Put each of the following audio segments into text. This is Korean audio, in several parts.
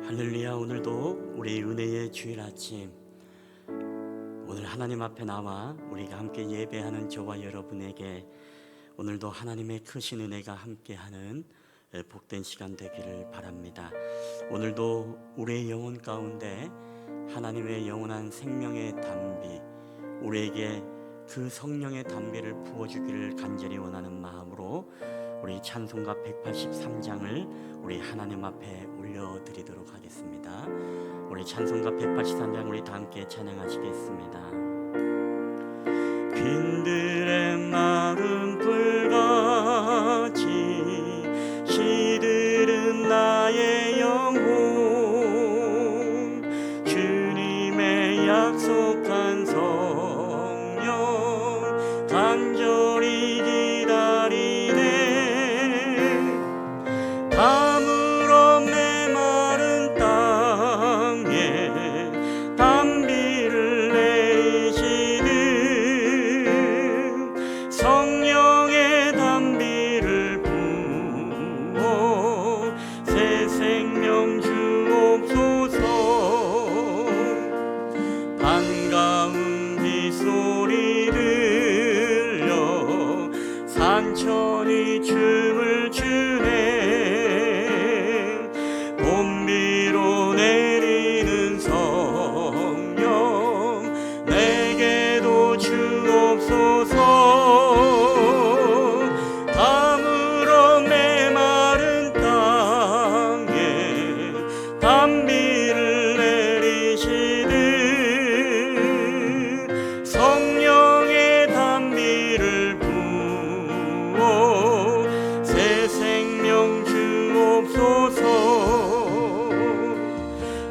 할렐루야. 오늘도 우리 은혜의 주일 아침, 오늘 하나님 앞에 나와 우리가 함께 예배하는 저와 여러분에게 오늘도 하나님의 크신 은혜가 함께하는 복된 시간 되기를 바랍니다. 오늘도 우리의 영혼 가운데 하나님의 영원한 생명의 담비, 우리에게 그 성령의 담비를 부어주기를 간절히 원하는 마음으로 우리 찬송가 183장을 우리 하나님 앞에 올려드리도록 하겠습니다. 우리 찬송가 183장 우리 다 함께 찬양하시겠습니다. 빈들의 마른 불같이 시들은 나의 영혼, 주님의 약속한 성령 간절히 기다리네. 가물어 메마른 땅에 담비를 내리시는 성령의 담비를 부어 새 생명 주옵소서. 반가운 빗소리 들려 산천이 춤을 추네. 봄비로 내리는 성령 내게도 주옵소서. 가물어 메마른 땅에 담비를 내리시는 성령의 담비를 부어 새 생명 주옵소서.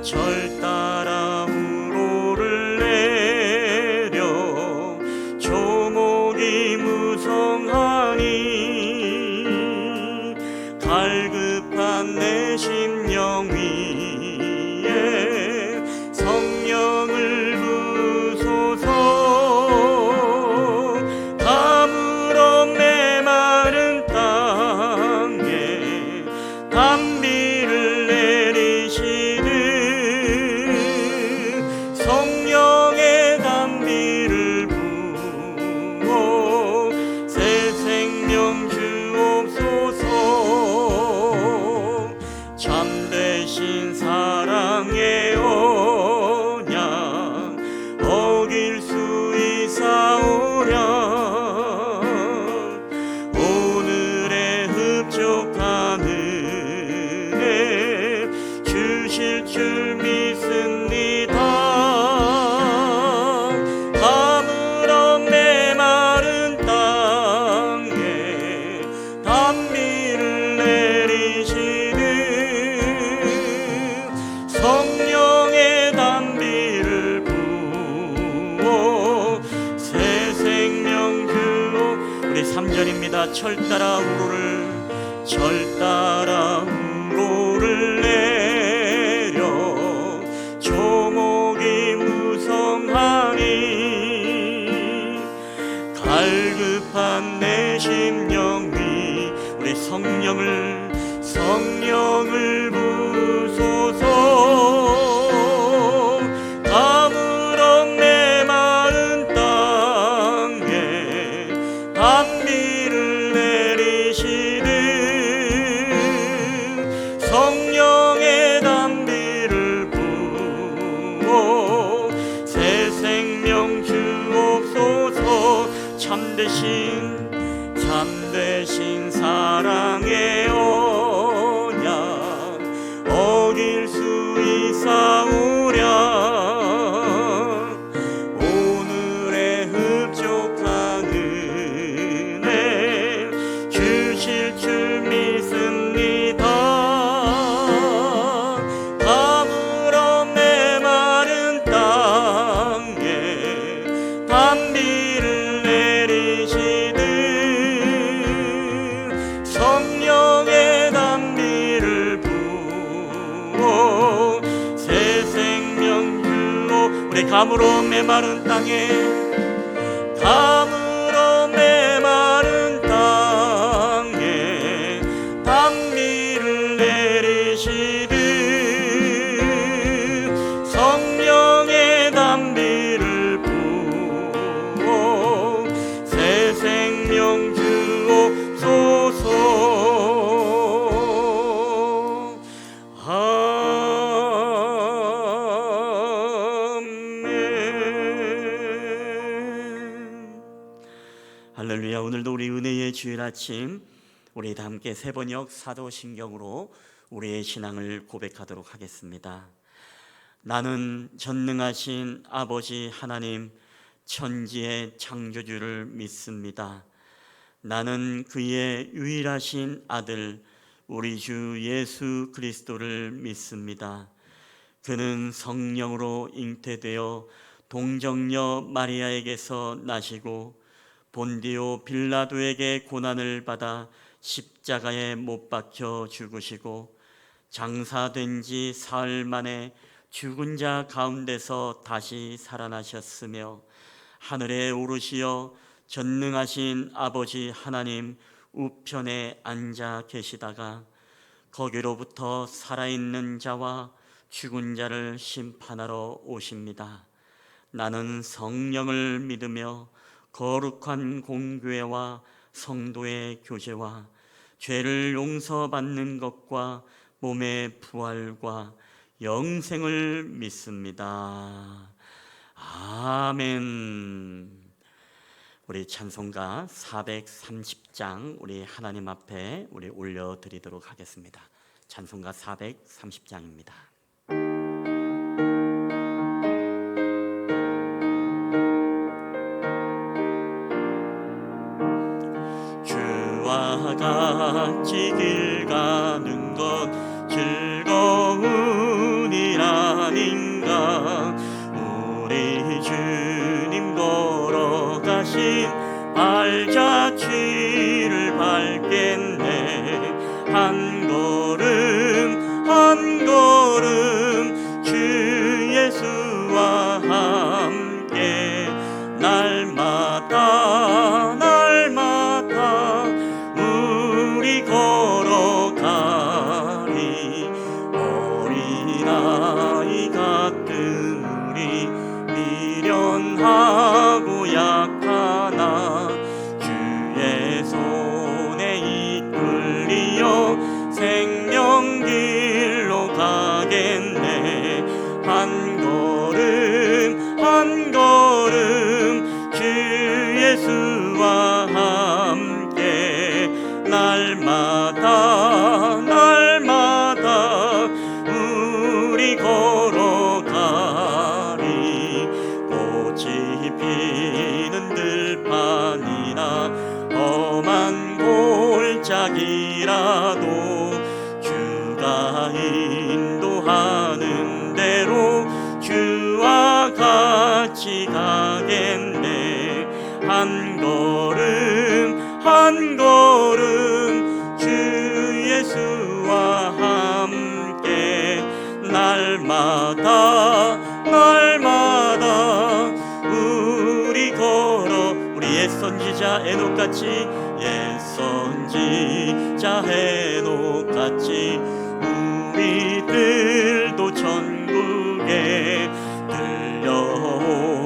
절 따라 우로를 내려 조목이 무성하니 갈급한 내 심령 위에 성령을 부소서. 가물어 메마른 땅에 담비를 내리시는 성령의 담비를 부어 새 생명 주옵소서. 참되신 사랑의 언약 어길 수 있사오랴. 오늘의 흡족한 은혜 주실 줄 믿습니다. 가물어 메마른 땅에 담비를 내리시는 성령의 담비를 부어 새 생명 주옵. 우리 3절입니다. 철 따라 우로를 내려 조목이 무성하니 갈급한 내 심령 위 우리 성령을 부소서. 가물어 메마른 땅에 담비를 내리시는 성령의 담비를 부어 새 생명 주옵소서. 참되신 사랑의 언약 어길 수 있사오랴. 오늘의 흡족한 은혜 주실 줄 믿습니다. 가물어 메마른 땅에 담비를 내리시는 성령의 담비를 부어 새 생명 주옵. 우리 가물어 메마른 땅에 담비를 내리시는 할렐루야. 오늘도 우리 은혜의 주일 아침 우리 다 함께 세번역 사도신경으로 우리의 신앙을 고백하도록 하겠습니다. 나는 전능하신 아버지 하나님 천지의 창조주를 믿습니다. 나는 그의 유일하신 아들 우리 주 예수 그리스도를 믿습니다. 그는 성령으로 잉태되어 동정녀 마리아에게서 나시고 본디오 빌라도에게 고난을 받아 십자가에 못 박혀 죽으시고 장사된 지 사흘 만에 죽은 자 가운데서 다시 살아나셨으며 하늘에 오르시어 전능하신 아버지 하나님 우편에 앉아 계시다가 거기로부터 살아있는 자와 죽은 자를 심판하러 오십니다. 나는 성령을 믿으며 거룩한 공교회와 성도의 교제와 죄를 용서받는 것과 몸의 부활과 영생을 믿습니다. 아멘. 우리 찬송가 430장 우리 하나님 앞에 우리 올려드리도록 하겠습니다. 찬송가 430장입니다. 주와 같이 길 가는 것 즐거운 일 아닌가. 우리 주님 걸어가신 발자취를 밟겠네. 한 걸음 한 걸음 주 예수와 함께 날마다 날마다 우리 걸어가리. 어린아이 같은 우리 미련하고 약하나 주의 손에 이끌리어 생명길로 가겠네. 한 걸음 한 걸음 주 예수와 함께 날마다 날마다 우리 걸어가리. 꽃이 피는 들판이나 험한 골짜기라도 주가 인도하는 대로 주와 같이 가겠네. 한 걸음 한 걸음 주 예수와 함께 날마다 날마다 우리 걸어. 우리 옛선지자 에녹같이 옛선지자 에녹같이 우리들도 천국에 들려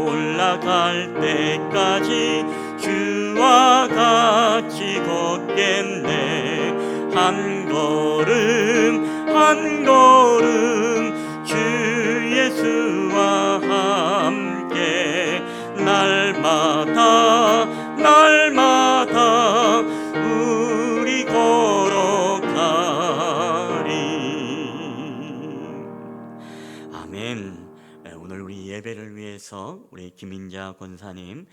올라갈 때까지 주와 같이 걷겠네. 한 걸음 한 걸음 주 예수와 함께 날마다 날마다 우리 걸어가리. 아멘. 오늘 우리 예배를 위해서 우리 김인자 권사님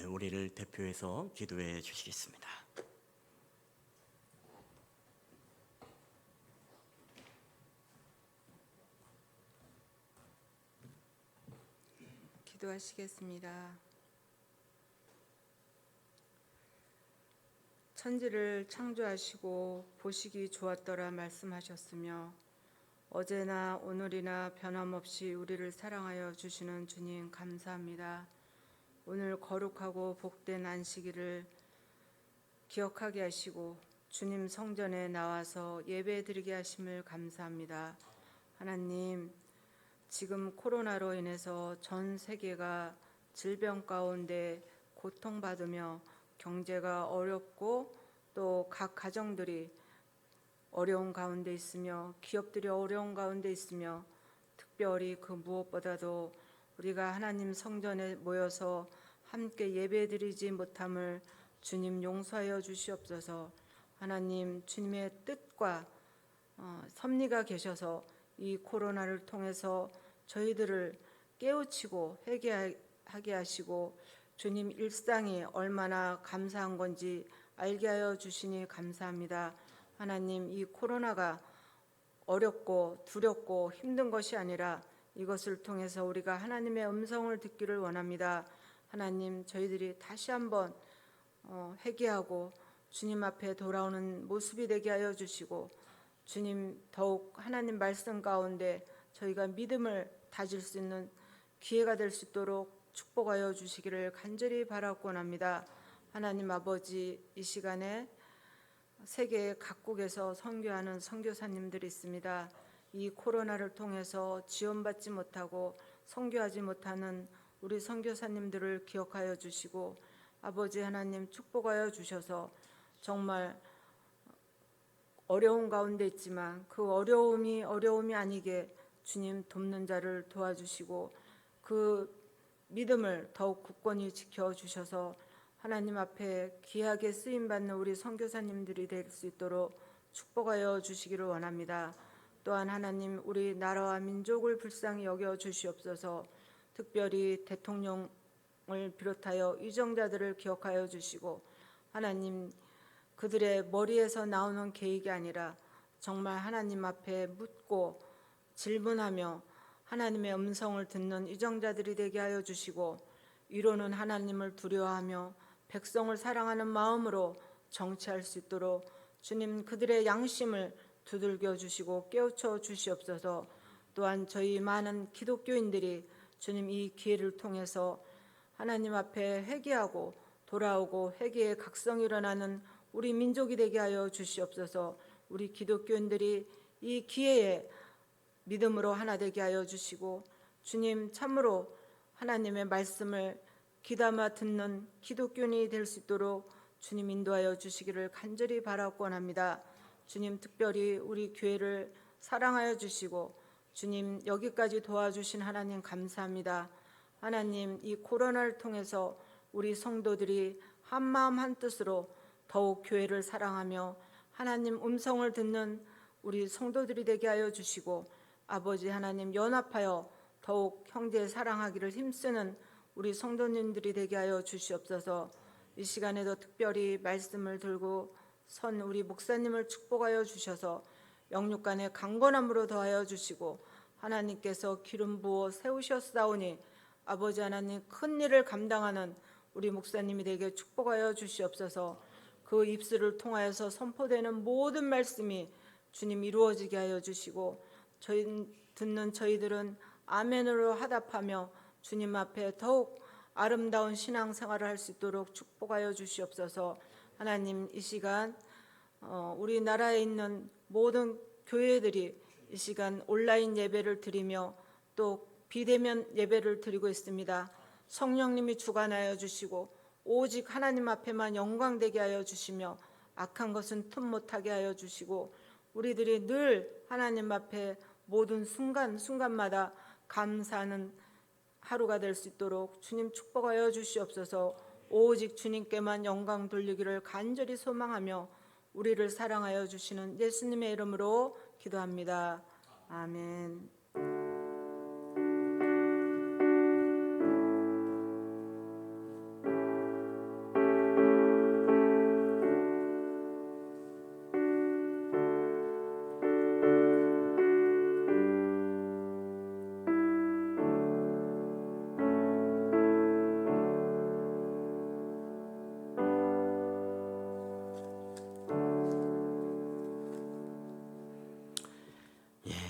우리를 대표해서 기도해 주시겠습니다. 기도하시겠습니다. 천지를 창조하시고 보시기 좋았더라 말씀하셨으며 어제나 오늘이나 변함없이 우리를 사랑하여 주시는 주님 감사합니다. 오늘 거룩하고 복된 안식일을 기억하게 하시고 주님 성전에 나와서 예배드리게 하심을 감사합니다. 하나님, 지금 코로나로 인해서 전 세계가 질병 가운데 고통받으며 경제가 어렵고 또 각 가정들이 어려운 가운데 있으며 기업들이 어려운 가운데 있으며 특별히 그 무엇보다도 우리가 하나님 성전에 모여서 함께 예배드리지 못함을 주님 용서하여 주시옵소서. 하나님 주님의 뜻과 섭리가 계셔서 이 코로나를 통해서 저희들을 깨우치고 회개하게 하시고 주님 일상이 얼마나 감사한 건지 알게 하여 주시니 감사합니다. 하나님 이 코로나가 어렵고 두렵고 힘든 것이 아니라 이것을 통해서 우리가 하나님의 음성을 듣기를 원합니다. 하나님 저희들이 다시 한번 회개하고 주님 앞에 돌아오는 모습이 되게 하여 주시고 주님 더욱 하나님 말씀 가운데 저희가 믿음을 다질 수 있는 기회가 될 수 있도록 축복하여 주시기를 간절히 바라곤 합니다. 하나님 아버지 이 시간에 세계 각국에서 선교하는 선교사님들이 있습니다. 이 코로나를 통해서 지원받지 못하고 선교하지 못하는 우리 선교사님들을 기억하여 주시고 아버지 하나님 축복하여 주셔서 정말 어려운 가운데 있지만 그 어려움이 아니게 주님 돕는 자를 도와주시고 그 믿음을 더욱 굳건히 지켜주셔서 하나님 앞에 귀하게 쓰임받는 우리 선교사님들이 될 수 있도록 축복하여 주시기를 원합니다. 또한 하나님 우리 나라와 민족을 불쌍히 여겨 주시옵소서. 특별히 대통령을 비롯하여 위정자들을 기억하여 주시고 하나님 그들의 머리에서 나오는 계획이 아니라 정말 하나님 앞에 묻고 질문하며 하나님의 음성을 듣는 위정자들이 되게 하여 주시고 위로는 하나님을 두려워하며 백성을 사랑하는 마음으로 정치할 수 있도록 주님 그들의 양심을 두들겨 주시고 깨우쳐 주시옵소서. 또한 저희 많은 기독교인들이 주님 이 기회를 통해서 하나님 앞에 회개하고 돌아오고 회개의 각성이 일어나는 우리 민족이 되게 하여 주시옵소서. 우리 기독교인들이 이 기회에 믿음으로 하나 되게 하여 주시고 주님 참으로 하나님의 말씀을 귀담아 듣는 기독교인이 될 수 있도록 주님 인도하여 주시기를 간절히 바라곤 합니다. 주님 특별히 우리 교회를 사랑하여 주시고 주님 여기까지 도와주신 하나님 감사합니다. 하나님 이 코로나를 통해서 우리 성도들이 한마음 한뜻으로 더욱 교회를 사랑하며 하나님 음성을 듣는 우리 성도들이 되게 하여 주시고 아버지 하나님 연합하여 더욱 형제 사랑하기를 힘쓰는 우리 성도님들이 되게 하여 주시옵소서. 이 시간에도 특별히 말씀을 들고 선 우리 목사님을 축복하여 주셔서 영육간의 강건함으로 더하여 주시고 하나님께서 기름 부어 세우셨사오니 아버지 하나님 큰 일을 감당하는 우리 목사님이 되게 축복하여 주시옵소서. 그 입술을 통하여서 선포되는 모든 말씀이 주님 이루어지게 하여 주시고 저희 듣는 저희들은 아멘으로 화답하며 주님 앞에 더욱 아름다운 신앙생활을 할 수 있도록 축복하여 주시옵소서. 하나님 이 시간 우리나라에 있는 모든 교회들이 이 시간 온라인 예배를 드리며 또 비대면 예배를 드리고 있습니다. 성령님이 주관하여 주시고 오직 하나님 앞에만 영광되게 하여 주시며 악한 것은 틈 못하게 하여 주시고 우리들이 늘 하나님 앞에 모든 순간마다 감사하는 하루가 될 수 있도록 주님 축복하여 주시옵소서. 오직 주님께만 영광 돌리기를 간절히 소망하며 우리를 사랑하여 주시는 예수님의 이름으로 기도합니다. 아멘.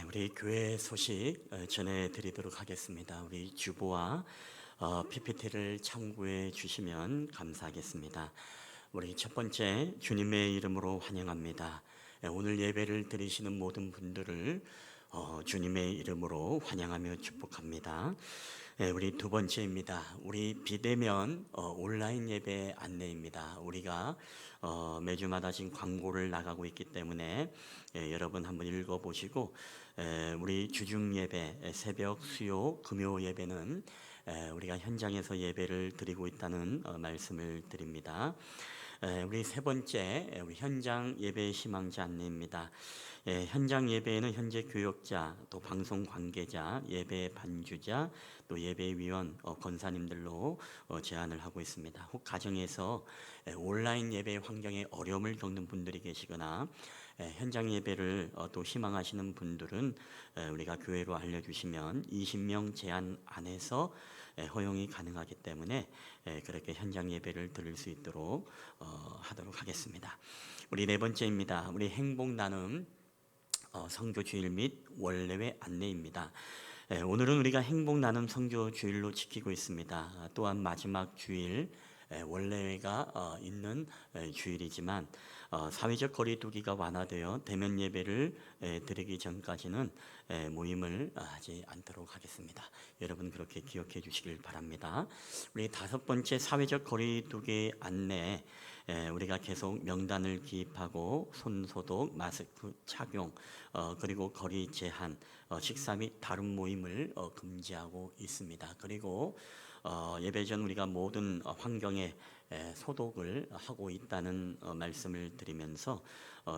우리 교회 소식 전해드리도록 하겠습니다. 우리 주보와 PPT를 참고해 주시면 감사하겠습니다. 우리 첫 번째 주님의 이름으로 환영합니다. 오늘 예배를 드리시는 모든 분들을 주님의 이름으로 환영하며 축복합니다. 우리 두 번째입니다. 우리 비대면 온라인 예배 안내입니다. 우리가 매주마다 지금 광고를 나가고 있기 때문에 여러분 한번 읽어보시고 우리 주중 예배, 새벽, 수요, 금요 예배는 우리가 현장에서 예배를 드리고 있다는 말씀을 드립니다. 우리 세 번째 우리 현장 예배 희망자 안내입니다. 현장 예배에는 현재 교역자, 또 방송 관계자, 예배 반주자, 또 예배위원, 권사님들로 제안을 하고 있습니다. 혹 가정에서 온라인 예배 환경에 어려움을 겪는 분들이 계시거나 현장 예배를 또 희망하시는 분들은 우리가 교회로 알려주시면 20명 제한 안에서 허용이 가능하기 때문에 그렇게 현장 예배를 드릴 수 있도록 하도록 하겠습니다. 우리 네 번째입니다. 우리 행복 나눔 성교 주일 및 원례회 안내입니다. 오늘은 우리가 행복 나눔 성교 주일로 지키고 있습니다. 또한 마지막 주일 원례회가 있는 주일이지만 사회적 거리두기가 완화되어 대면 예배를 드리기 전까지는 모임을 하지 않도록 하겠습니다. 여러분 그렇게 기억해 주시길 바랍니다. 우리 다섯 번째 사회적 거리두기 안내, 우리가 계속 명단을 기입하고 손 소독, 마스크 착용, 그리고 거리 제한, 식사 및 다른 모임을 금지하고 있습니다. 그리고 예배 전 우리가 모든 환경에 소독을 하고 있다는 말씀을 드리면서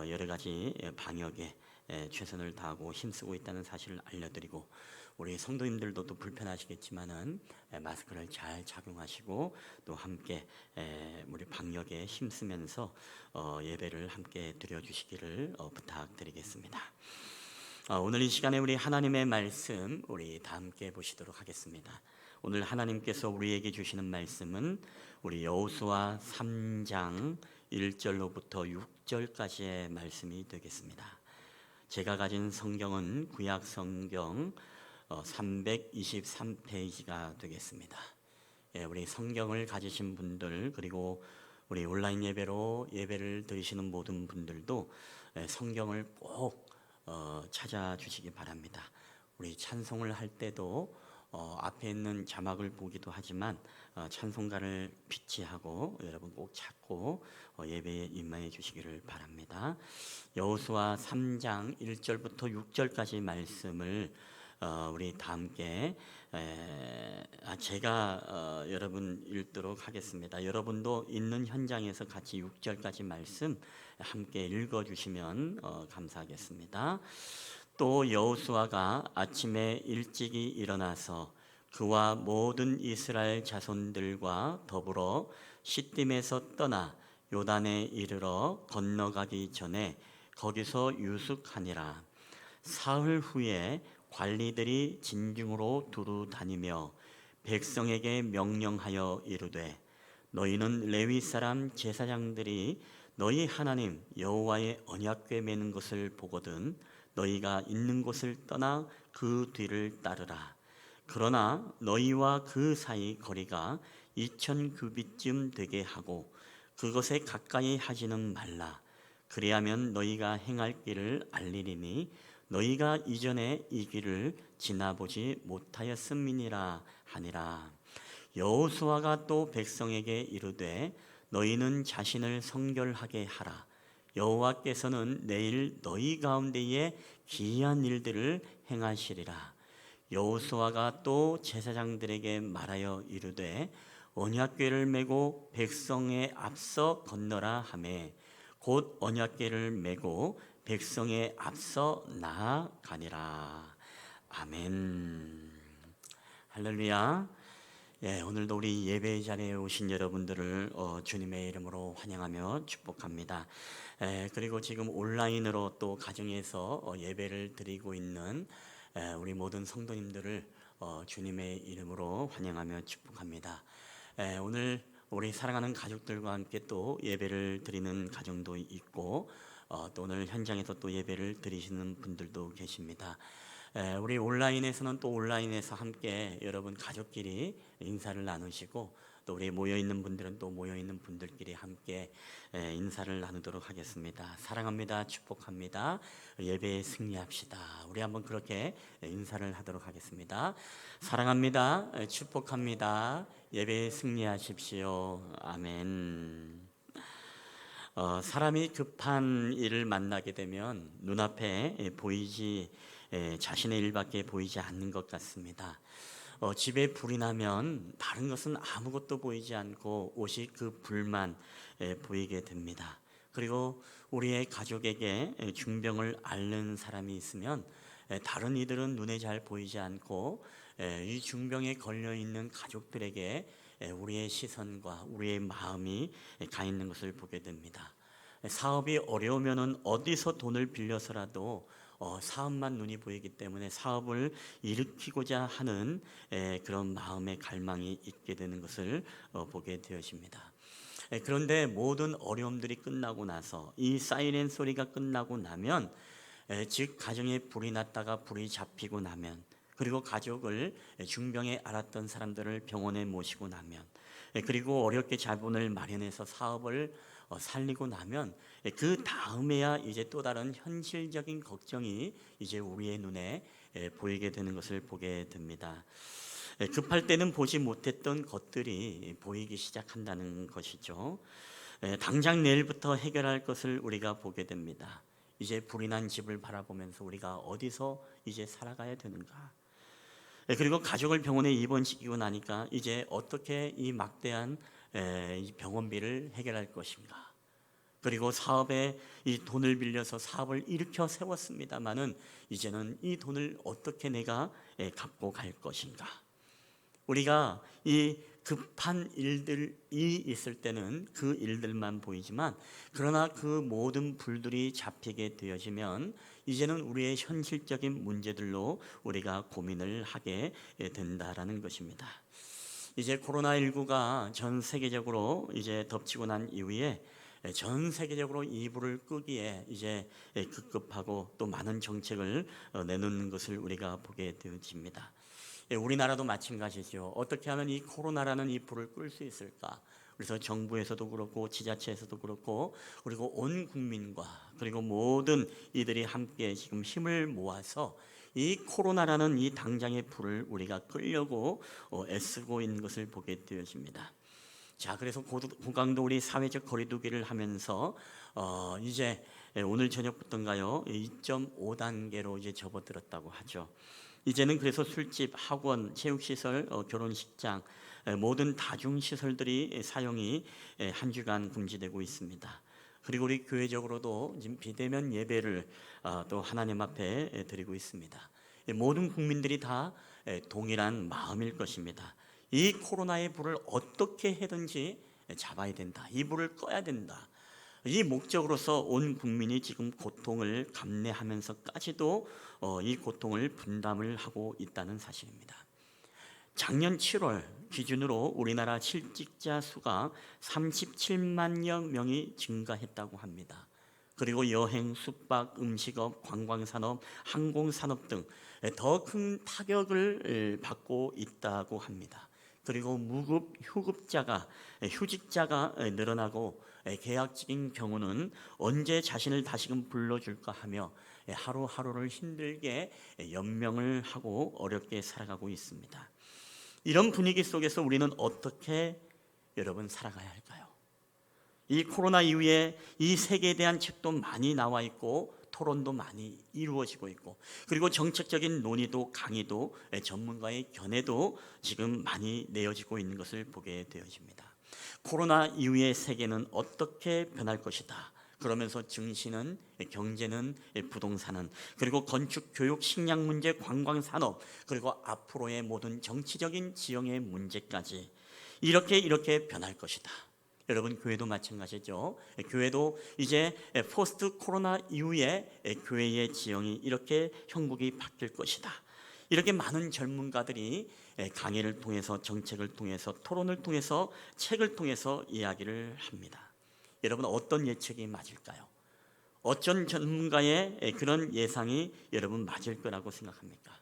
여러 가지 방역에 최선을 다하고 힘쓰고 있다는 사실을 알려드리고, 우리 성도님들도 또 불편하시겠지만은 마스크를 잘 착용하시고 또 함께 우리 방역에 힘쓰면서 예배를 함께 드려주시기를 부탁드리겠습니다. 오늘 이 시간에 우리 하나님의 말씀 우리 다 함께 보시도록 하겠습니다. 오늘 하나님께서 우리에게 주시는 말씀은 우리 여호수아 3장 1절로부터 6절까지의 말씀이 되겠습니다. 제가 가진 성경은 구약 성경 323페이지가 되겠습니다. 우리 성경을 가지신 분들, 그리고 우리 온라인 예배로 예배를 드리시는 모든 분들도 성경을 꼭 찾아주시기 바랍니다. 우리 찬송을 할 때도 앞에 있는 자막을 보기도 하지만 찬송가를 비치하고 여러분 꼭 찾고 예배에 임하여 주시기를 바랍니다. 여호수아 3장 1절부터 6절까지 말씀을 우리 다 함께 제가 여러분 읽도록 하겠습니다. 여러분도 있는 현장에서 같이 6절까지 말씀 함께 읽어주시면 감사하겠습니다. 또 여호수아가 아침에 일찍이 일어나서 그와 모든 이스라엘 자손들과 더불어 시딤에서 떠나 요단에 이르러 건너가기 전에 거기서 유숙하니라. 사흘 후에 관리들이 진중으로 두루 다니며 백성에게 명령하여 이르되, 너희는 레위 사람 제사장들이 너희 하나님 여호와의 언약궤 매는 것을 보거든 너희가 있는 곳을 떠나 그 뒤를 따르라. 그러나 너희와 그 사이 거리가 2000규빗쯤 되게 하고 그것에 가까이 하지는 말라. 그리하면 너희가 행할 길을 알리리니 너희가 이전에 이 길을 지나보지 못하였음이니라 하니라. 여호수아가 또 백성에게 이르되, 너희는 자신을 성결하게 하라. 여호와께서는 내일 너희 가운데에 기이한 일들을 행하시리라. 여호수아가 또 제사장들에게 말하여 이르되, 언약궤를 메고 백성에 앞서 건너라 하매 곧 언약궤를 메고 백성에 앞서 나아가니라. 아멘. 할렐루야. 오늘도 우리 예배 자리에 오신 여러분들을 주님의 이름으로 환영하며 축복합니다. 그리고 지금 온라인으로 또 가정에서 예배를 드리고 있는 우리 모든 성도님들을 주님의 이름으로 환영하며 축복합니다. 오늘 우리 사랑하는 가족들과 함께 또 예배를 드리는 가정도 있고 또 오늘 현장에서 또 예배를 드리시는 분들도 계십니다. 우리 온라인에서는 또 온라인에서 함께 여러분 가족끼리 인사를 나누시고, 또 우리 모여있는 분들은 또 모여있는 분들끼리 함께 인사를 나누도록 하겠습니다. 사랑합니다. 축복합니다. 예배에 승리합시다. 우리 한번 그렇게 인사를 하도록 하겠습니다. 사랑합니다. 축복합니다. 예배에 승리하십시오. 아멘. 사람이 급한 일을 만나게 되면 눈앞에 자신의 일밖에 보이지 않는 것 같습니다. 집에 불이 나면 다른 것은 아무것도 보이지 않고 오직 그 불만 보이게 됩니다. 그리고 우리의 가족에게 중병을 앓는 사람이 있으면 다른 이들은 눈에 잘 보이지 않고 이 중병에 걸려 있는 가족들에게 우리의 시선과 우리의 마음이 가 있는 것을 보게 됩니다. 사업이 어려우면은 어디서 돈을 빌려서라도 사업만 눈이 보이기 때문에 사업을 일으키고자 하는 그런 마음의 갈망이 있게 되는 것을 보게 되어집니다. 그런데 모든 어려움들이 끝나고 나서 이 사이렌 소리가 끝나고 나면 즉 가정에 불이 났다가 불이 잡히고 나면 그리고 가족을 중병에 앓았던 사람들을 병원에 모시고 나면 그리고 어렵게 자본을 마련해서 사업을 살리고 나면 그 다음에야 이제 또 다른 현실적인 걱정이 이제 우리의 눈에 보이게 되는 것을 보게 됩니다. 급할 때는 보지 못했던 것들이 보이기 시작한다는 것이죠. 당장 내일부터 해결할 것을 우리가 보게 됩니다. 이제 불이 난 집을 바라보면서 우리가 어디서 이제 살아가야 되는가? 그리고 가족을 병원에 입원시키고 나니까 이제 어떻게 이 막대한 이 병원비를 해결할 것인가? 그리고 사업에 이 돈을 빌려서 사업을 일으켜 세웠습니다마는 이제는 이 돈을 어떻게 내가 갚고 갈 것인가? 우리가 이 급한 일들이 있을 때는 그 일들만 보이지만 그러나 그 모든 불들이 잡히게 되어지면 이제는 우리의 현실적인 문제들로 우리가 고민을 하게 된다라는 것입니다. 이제 코로나19가 전 세계적으로 이제 덮치고 난 이후에 전 세계적으로 이 불을 끄기에 이제 급급하고 또 많은 정책을 내놓는 것을 우리가 보게 되어집니다. 우리나라도 마찬가지죠. 어떻게 하면 이 코로나라는 이 불을 끌 수 있을까? 그래서 정부에서도 그렇고 지자체에서도 그렇고 그리고 온 국민과 그리고 모든 이들이 함께 지금 힘을 모아서 이 코로나라는 이 당장의 불을 우리가 끌려고 애쓰고 있는 것을 보게 되어집니다. 자, 그래서 고강도 우리 사회적 거리두기를 하면서 이제 오늘 저녁부터인가요? 2.5단계로 이제 접어들었다고 하죠. 이제는 그래서 술집, 학원, 체육시설, 결혼식장 모든 다중시설들이 사용이 한 주간 금지되고 있습니다. 그리고 우리 교회적으로도 지금 비대면 예배를 또 하나님 앞에 드리고 있습니다. 모든 국민들이 다 동일한 마음일 것입니다. 이 코로나의 불을 어떻게 해든지 잡아야 된다. 이 불을 꺼야 된다. 이 목적으로서 온 국민이 지금 고통을 감내하면서까지도 이 고통을 분담을 하고 있다는 사실입니다. 작년 7월 기준으로 우리나라 실직자 수가 37만여 명이 증가했다고 합니다. 그리고 여행, 숙박, 음식업, 관광산업, 항공산업 등 더 큰 타격을 받고 있다고 합니다. 그리고 무급 휴직자가 늘어나고 계약직인 경우는 언제 자신을 다시금 불러줄까 하며 하루하루를 힘들게 연명을 하고 어렵게 살아가고 있습니다. 이런 분위기 속에서 우리는 어떻게 여러분 살아가야 할까요? 이 코로나 이후에 이 세계에 대한 책도 많이 나와 있고 토론도 많이 이루어지고 있고 그리고 정책적인 논의도 강의도 전문가의 견해도 지금 많이 내어지고 있는 것을 보게 되어집니다. 코로나 이후의 세계는 어떻게 변할 것이다. 그러면서 증시는, 경제는, 부동산은, 그리고 건축, 교육, 식량 문제, 관광 산업, 그리고 앞으로의 모든 정치적인 지형의 문제까지 이렇게 변할 것이다. 여러분, 교회도 마찬가지죠. 교회도 이제 포스트 코로나 이후에 교회의 지형이 이렇게 형국이 바뀔 것이다. 이렇게 많은 전문가들이 강의를 통해서, 정책을 통해서, 토론을 통해서, 책을 통해서 이야기를 합니다. 여러분, 어떤 예측이 맞을까요? 어떤 전문가의 그런 예상이 여러분 맞을 거라고 생각합니까?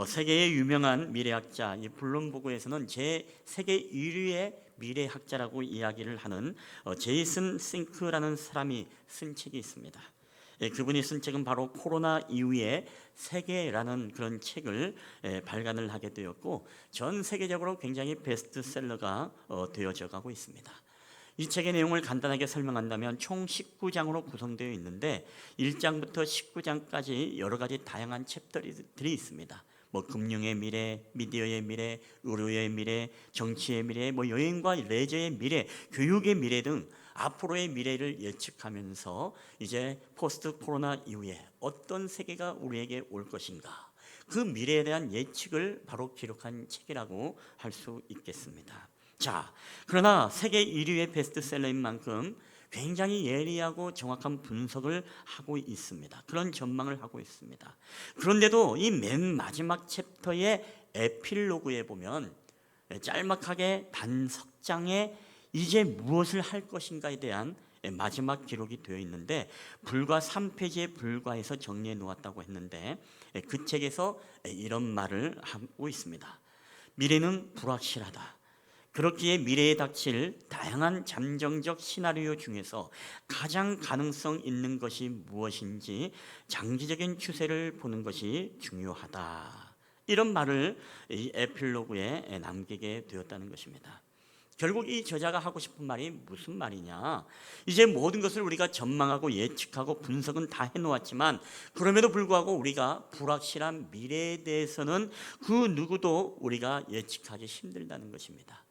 세계의 유명한 미래학자 블룸버그에서는 세계 1위의 미래학자라고 이야기를 하는 제이슨 싱크라는 사람이 쓴 책이 있습니다. 그분이 쓴 책은 바로 코로나 이후의 세계라는 그런 책을 발간을 하게 되었고 전 세계적으로 굉장히 베스트셀러가 되어져 가고 있습니다. 이 책의 내용을 간단하게 설명한다면 총 19장으로 구성되어 있는데 1장부터 19장까지 여러 가지 다양한 챕터들이 있습니다. 뭐 금융의 미래, 미디어의 미래, 의료의 미래, 정치의 미래, 뭐 여행과 레저의 미래, 교육의 미래 등 앞으로의 미래를 예측하면서 이제 포스트 코로나 이후에 어떤 세계가 우리에게 올 것인가, 그 미래에 대한 예측을 바로 기록한 책이라고 할 수 있겠습니다. 자, 그러나 세계 1위의 베스트셀러인 만큼 굉장히 예리하고 정확한 분석을 하고 있습니다. 그런 전망을 하고 있습니다. 그런데도 이 맨 마지막 챕터의 에필로그에 보면 짤막하게 단 석 장에 이제 무엇을 할 것인가에 대한 마지막 기록이 되어 있는데 불과 3페이지에 불과해서 정리해 놓았다고 했는데 그 책에서 이런 말을 하고 있습니다. 미래는 불확실하다. 그렇기에 미래에 닥칠 다양한 잠정적 시나리오 중에서 가장 가능성 있는 것이 무엇인지 장기적인 추세를 보는 것이 중요하다. 이런 말을 이 에필로그에 남기게 되었다는 것입니다. 결국 이 저자가 하고 싶은 말이 무슨 말이냐, 이제 모든 것을 우리가 전망하고 예측하고 분석은 다 해놓았지만 그럼에도 불구하고 우리가 불확실한 미래에 대해서는 그 누구도 우리가 예측하기 힘들다는 것입니다.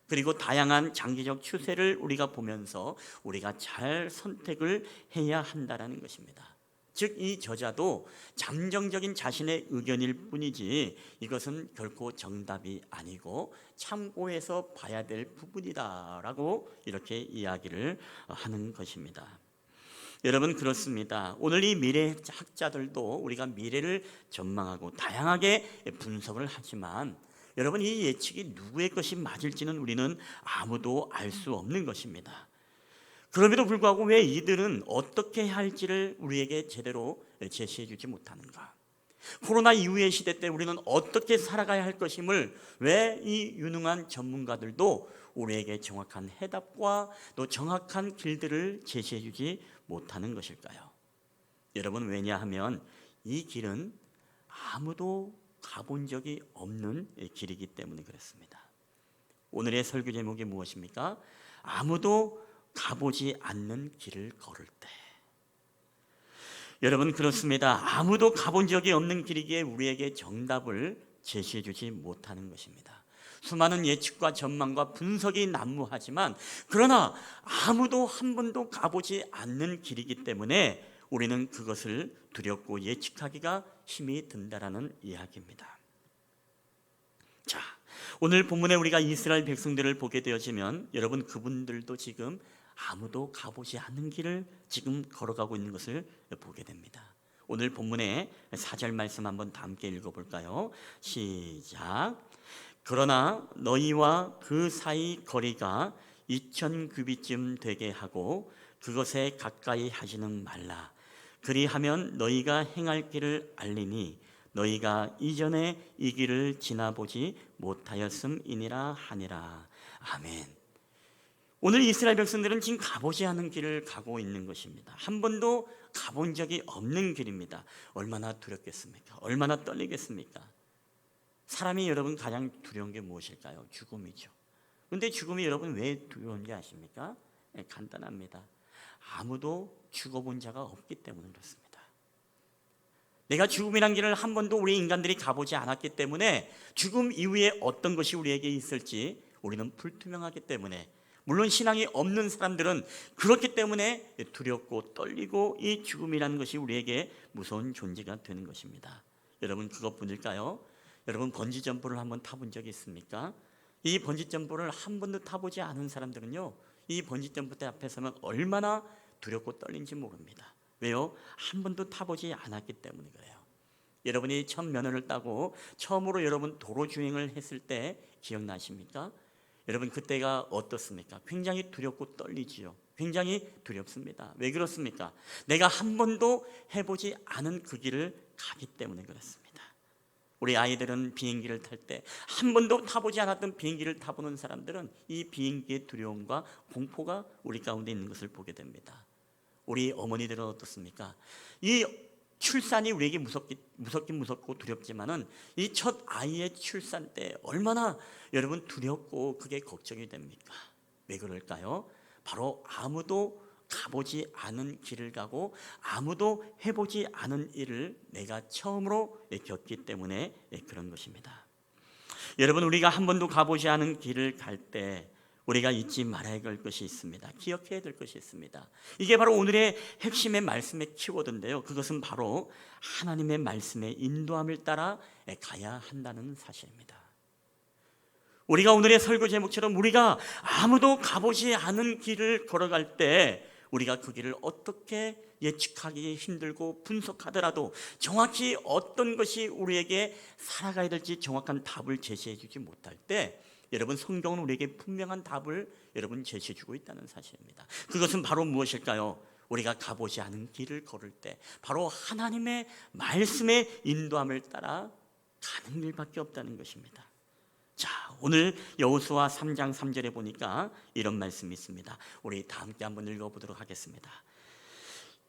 그리고 다양한 장기적 추세를 우리가 보면서 우리가 잘 선택을 해야 한다는 것입니다. 즉 이 저자도 잠정적인 자신의 의견일 뿐이지 이것은 결코 정답이 아니고 참고해서 봐야 될 부분이다라고 이렇게 이야기를 하는 것입니다. 여러분, 그렇습니다. 오늘 이 미래학자들도 우리가 미래를 전망하고 다양하게 분석을 하지만 여러분, 이 예측이 누구의 것이 맞을지는 우리는 아무도 알 수 없는 것입니다. 그럼에도 불구하고 왜 이들은 어떻게 할지를 우리에게 제대로 제시해 주지 못하는가? 코로나 이후의 시대 때 우리는 어떻게 살아가야 할 것임을 왜 이 유능한 전문가들도 우리에게 정확한 해답과 또 정확한 길들을 제시해 주지 못하는 것일까요? 여러분, 왜냐하면 이 길은 아무도 가본 적이 없는 길이기 때문에 그렇습니다. 오늘의 설교 제목이 무엇입니까? 아무도 가보지 않는 길을 걸을 때. 여러분, 그렇습니다. 아무도 가본 적이 없는 길이기에 우리에게 정답을 제시해 주지 못하는 것입니다. 수많은 예측과 전망과 분석이 난무하지만 그러나 아무도 한 번도 가보지 않는 길이기 때문에 우리는 그것을 두렵고 예측하기가 힘이 든다라는 이야기입니다. 자, 오늘 본문에 우리가 이스라엘 백성들을 보게 되어지면 여러분, 그분들도 지금 아무도 가보지 않는 길을 지금 걸어가고 있는 것을 보게 됩니다. 오늘 본문의 4절 말씀 한번 다 함께 읽어볼까요? 시작. 그러나 너희와 그 사이 거리가 2000규빗쯤 되게 하고 그것에 가까이 하지는 말라. 그리하면 너희가 행할 길을 알리니 너희가 이전에 이 길을 지나보지 못하였음이니라 하니라. 아멘. 오늘 이스라엘 백성들은 지금 가보지 않은 길을 가고 있는 것입니다. 한 번도 가본 적이 없는 길입니다. 얼마나 두렵겠습니까? 얼마나 떨리겠습니까? 사람이 여러분 가장 두려운 게 무엇일까요? 죽음이죠. 그런데 죽음이 여러분 왜 두려운지 아십니까? 간단합니다. 아무도 죽어본 자가 없기 때문에 그렇습니다. 내가 죽음이란 길을 한 번도 우리 인간들이 가보지 않았기 때문에 죽음 이후에 어떤 것이 우리에게 있을지 우리는 불투명하기 때문에, 물론 신앙이 없는 사람들은 그렇기 때문에 두렵고 떨리고 이 죽음이라는 것이 우리에게 무서운 존재가 되는 것입니다. 여러분, 그것뿐일까요? 여러분, 번지점프를 한번 타본 적이 있습니까? 이 번지점프를 한 번도 타보지 않은 사람들은요, 이 번지점프 앞에 서면 얼마나 두렵고 떨린지 모릅니다. 왜요? 한 번도 타보지 않았기 때문에 그래요. 여러분이 첫 면허를 따고 처음으로 여러분 도로 주행을 했을 때 기억나십니까? 여러분, 그때가 어떻습니까? 굉장히 두렵고 떨리지요. 굉장히 두렵습니다. 왜 그렇습니까? 내가 한 번도 해보지 않은 그 길을 가기 때문에 그렇습니다. 우리 아이들은 비행기를 탈 때 한 번도 타보지 않았던 비행기를 타보는 사람들은 이 비행기의 두려움과 공포가 우리 가운데 있는 것을 보게 됩니다. 우리 어머니들은 어떻습니까? 이 출산이 우리에게 무섭긴 무섭고 두렵지만은 이 첫 아이의 출산 때 얼마나 여러분 두렵고 그게 걱정이 됩니까? 왜 그럴까요? 바로 아무도 가보지 않은 길을 가고 아무도 해보지 않은 일을 내가 처음으로 겪기 때문에 그런 것입니다. 여러분, 우리가 한 번도 가보지 않은 길을 갈 때 우리가 잊지 말아야 할 것이 있습니다. 기억해야 될 것이 있습니다. 이게 바로 오늘의 핵심의 말씀의 키워드인데요, 그것은 바로 하나님의 말씀의 인도함을 따라 가야 한다는 사실입니다. 우리가 오늘의 설교 제목처럼 우리가 아무도 가보지 않은 길을 걸어갈 때 우리가 그 길을 어떻게 예측하기 힘들고 분석하더라도 정확히 어떤 것이 우리에게 살아가야 될지 정확한 답을 제시해 주지 못할 때, 여러분, 성경은 우리에게 분명한 답을 여러분 제시해 주고 있다는 사실입니다. 그것은 바로 무엇일까요? 우리가 가보지 않은 길을 걸을 때 바로 하나님의 말씀의 인도함을 따라 가는 일밖에 없다는 것입니다. 자, 오늘 여호수아 3장 3절에 보니까 이런 말씀이 있습니다. 우리 다 함께 한번 읽어보도록 하겠습니다.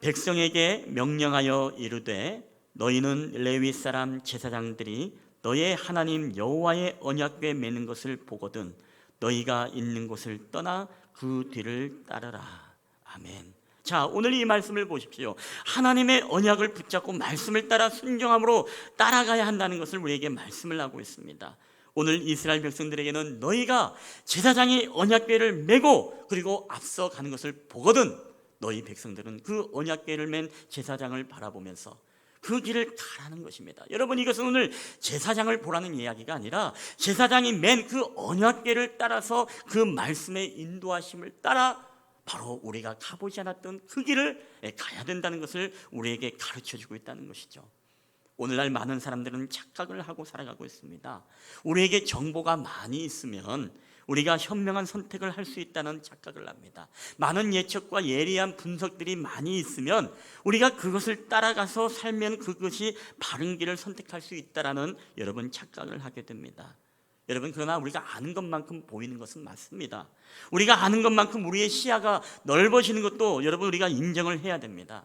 백성에게 명령하여 이르되 너희는 레위 사람 제사장들이 너의 하나님 여호와의 언약궤 매는 것을 보거든 너희가 있는 곳을 떠나 그 뒤를 따르라. 아멘. 자, 오늘 이 말씀을 보십시오. 하나님의 언약을 붙잡고 말씀을 따라 순종함으로 따라가야 한다는 것을 우리에게 말씀을 하고 있습니다. 오늘 이스라엘 백성들에게는 너희가 제사장이 언약궤를 메고 그리고 앞서 가는 것을 보거든 너희 백성들은 그 언약궤를 맨 제사장을 바라보면서 그 길을 가라는 것입니다. 여러분, 이것은 오늘 제사장을 보라는 이야기가 아니라 제사장이 맨 그 언약궤를 따라서 그 말씀의 인도하심을 따라 바로 우리가 가보지 않았던 그 길을 가야 된다는 것을 우리에게 가르쳐주고 있다는 것이죠. 오늘날 많은 사람들은 착각을 하고 살아가고 있습니다. 우리에게 정보가 많이 있으면 우리가 현명한 선택을 할 수 있다는 착각을 합니다. 많은 예측과 예리한 분석들이 많이 있으면 우리가 그것을 따라가서 살면 그것이 바른 길을 선택할 수 있다는 여러분 착각을 하게 됩니다. 여러분, 그러나 우리가 아는 것만큼 보이는 것은 맞습니다. 우리가 아는 것만큼 우리의 시야가 넓어지는 것도 여러분 우리가 인정을 해야 됩니다.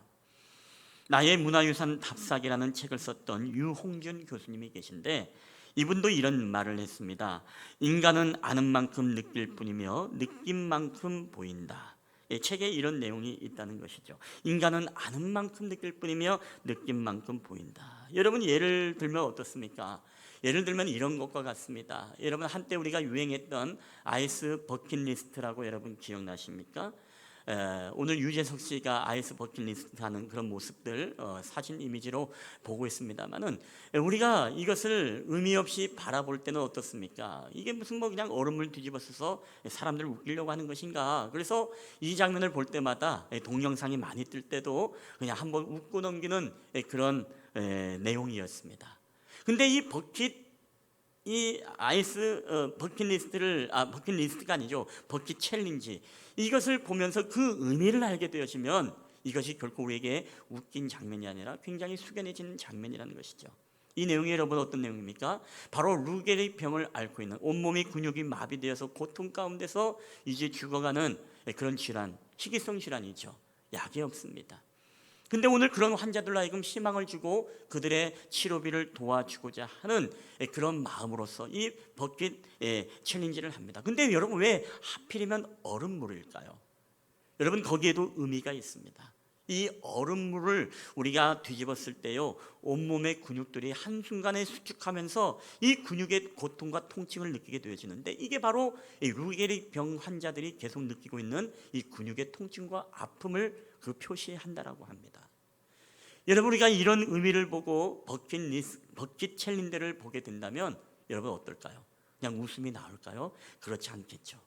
나의 문화유산 답사기라는 책을 썼던 유홍준 교수님이 계신데 이분도 이런 말을 했습니다. 인간은 아는 만큼 느낄 뿐이며 느낀 만큼 보인다. 책에 이런 내용이 있다는 것이죠. 인간은 아는 만큼 느낄 뿐이며 느낀 만큼 보인다. 여러분, 예를 들면 어떻습니까? 예를 들면 이런 것과 같습니다. 여러분, 한때 우리가 유행했던 아이스 버킷리스트라고 여러분 기억나십니까? 오늘 유재석 씨가 아이스 버킷리스트 하는 그런 모습들 사진 이미지로 보고 있습니다만은 우리가 이것을 의미 없이 바라볼 때는 어떻습니까? 이게 무슨 그냥 얼음물 뒤집어 써서 사람들을 웃기려고 하는 것인가? 그래서 이 장면을 볼 때마다 동영상이 많이 뜰 때도 그냥 한번 웃고 넘기는 그런 내용이었습니다. 근데 이 아이스 버킷리스트가 아니죠. 버킷 챌린지, 이것을 보면서 그 의미를 알게 되어지면 이것이 결코 우리에게 웃긴 장면이 아니라 굉장히 숙연해지는 장면이라는 것이죠. 이 내용이 여러분 어떤 내용입니까? 바로 루게리 병을 앓고 있는, 온몸이 근육이 마비되어서 고통 가운데서 이제 죽어가는 그런 질환, 희귀성 질환이죠. 약이 없습니다. 근데 오늘 그런 환자들로 하여금 희망을 주고 그들의 치료비를 도와주고자 하는 그런 마음으로서 이 버킷 챌린지를 합니다. 근데 여러분, 왜 하필이면 얼음물일까요? 여러분, 거기에도 의미가 있습니다. 이 얼음물을 우리가 뒤집었을 때요, 온몸의 근육들이 한순간에 수축하면서 이 근육의 고통과 통증을 느끼게 되어지는데 이게 바로 이 루게리 병 환자들이 계속 느끼고 있는 이 근육의 통증과 아픔을 그 표시한다라고 합니다. 여러분, 우리가 이런 의미를 보고 버킷 챌린지를 보게 된다면 여러분 어떨까요? 그냥 웃음이 나올까요? 그렇지 않겠죠.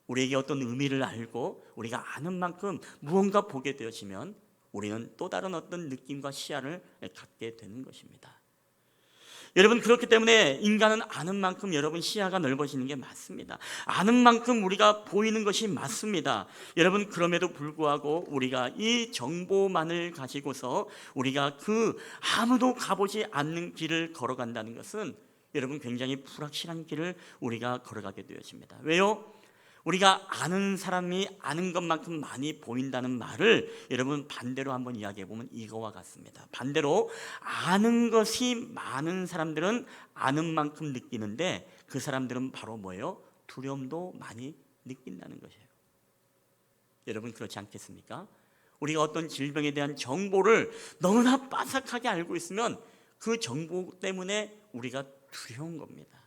우리에게 어떤 의미를 알고 우리가 아는 만큼 무언가 보게 되어지면 우리는 또 다른 어떤 느낌과 시야를 갖게 되는 것입니다. 여러분, 그렇기 때문에 인간은 아는 만큼 여러분 시야가 넓어지는 게 맞습니다. 아는 만큼 우리가 보이는 것이 맞습니다. 여러분, 그럼에도 불구하고 우리가 이 정보만을 가지고서 우리가 그 아무도 가보지 않는 길을 걸어간다는 것은 여러분 굉장히 불확실한 길을 우리가 걸어가게 되어집니다. 왜요? 우리가 아는 사람이 아는 것만큼 많이 보인다는 말을 여러분 반대로 한번 이야기해 보면 이거와 같습니다. 반대로 아는 것이 많은 사람들은 아는 만큼 느끼는데 그 사람들은 바로 뭐예요? 두려움도 많이 느낀다는 것이에요. 여러분 그렇지 않겠습니까? 우리가 어떤 질병에 대한 정보를 너무나 빠삭하게 알고 있으면 그 정보 때문에 우리가 두려운 겁니다.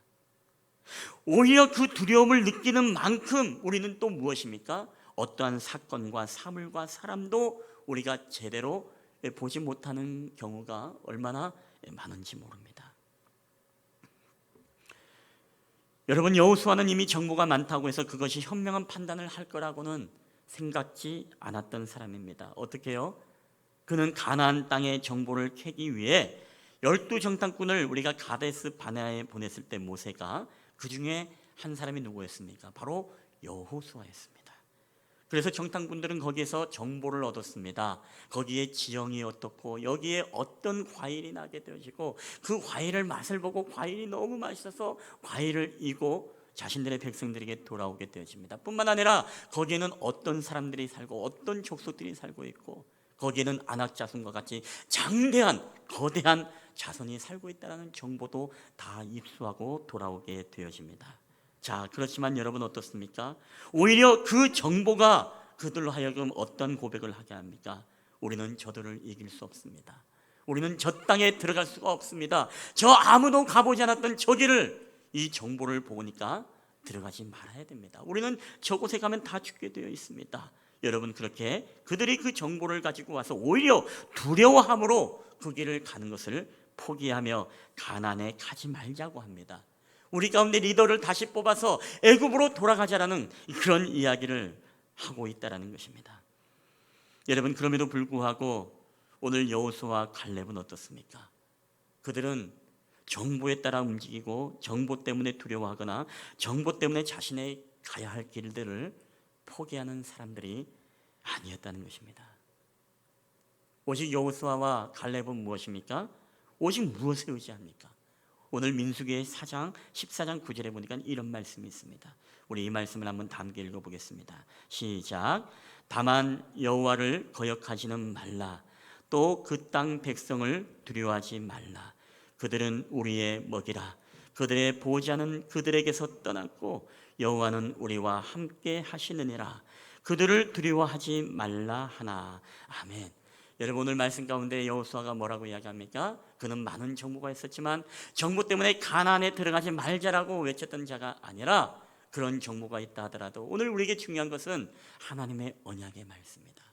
오히려 그 두려움을 느끼는 만큼 우리는 또 무엇입니까? 어떠한 사건과 사물과 사람도 우리가 제대로 보지 못하는 경우가 얼마나 많은지 모릅니다. 여러분, 여호수아는 이미 정보가 많다고 해서 그것이 현명한 판단을 할 거라고는 생각지 않았던 사람입니다. 어떻게 해요? 그는 가나안 땅의 정보를 캐기 위해 12정탐꾼을 우리가 가데스 바네아에 보냈을 때 모세가 그 중에 한 사람이 누구였습니까? 바로 여호수아였습니다. 그래서 정탐꾼들은 거기에서 정보를 얻었습니다. 거기에 지형이 어떻고 여기에 어떤 과일이 나게 되어지고 그 과일을 맛을 보고 과일이 너무 맛있어서 과일을 이고 자신들의 백성들에게 돌아오게 되어집니다. 뿐만 아니라 거기에는 어떤 사람들이 살고 어떤 족속들이 살고 있고 거기에는 안악자손과 같이 장대한 거대한 자손이 살고 있다는 정보도 다 입수하고 돌아오게 되어집니다. 자, 그렇지만 여러분 어떻습니까? 오히려 그 정보가 그들로 하여금 어떤 고백을 하게 합니까? 우리는 저들을 이길 수 없습니다. 우리는 저 땅에 들어갈 수가 없습니다. 저 아무도 가보지 않았던 저기를 이 정보를 보니까 들어가지 말아야 됩니다. 우리는 저곳에 가면 다 죽게 되어 있습니다. 여러분, 그렇게 그들이 그 정보를 가지고 와서 오히려 두려워함으로 그 길을 가는 것을 포기하며 가나안에 가지 말자고 합니다. 우리 가운데 리더를 다시 뽑아서 애굽으로 돌아가자라는 그런 이야기를 하고 있다는 것입니다. 여러분, 그럼에도 불구하고 오늘 여호수아와 갈렙은 어떻습니까? 그들은 정보에 따라 움직이고 정보 때문에 두려워하거나 정보 때문에 자신의 가야 할 길들을 포기하는 사람들이 아니었다는 것입니다. 오직 여호수아와 갈렙은 무엇입니까? 오직 무엇에 의지합니까? 오늘 민수기의 4장 14장 9절에 보니까 이런 말씀이 있습니다. 우리 이 말씀을 한번 다 함께 읽어보겠습니다. 시작. 다만 여호와를 거역하지는 말라. 또 그 땅 백성을 두려워하지 말라. 그들은 우리의 먹이라. 그들의 보호자는 그들에게서 떠났고 여호와는 우리와 함께 하시느니라. 그들을 두려워하지 말라 하나. 아멘. 여러분, 오늘 말씀 가운데 여호수아가 뭐라고 이야기합니까? 그는 많은 정보가 있었지만 정보 때문에 가나안에 들어가지 말자라고 외쳤던 자가 아니라 그런 정보가 있다 하더라도 오늘 우리에게 중요한 것은 하나님의 언약의 말씀입니다.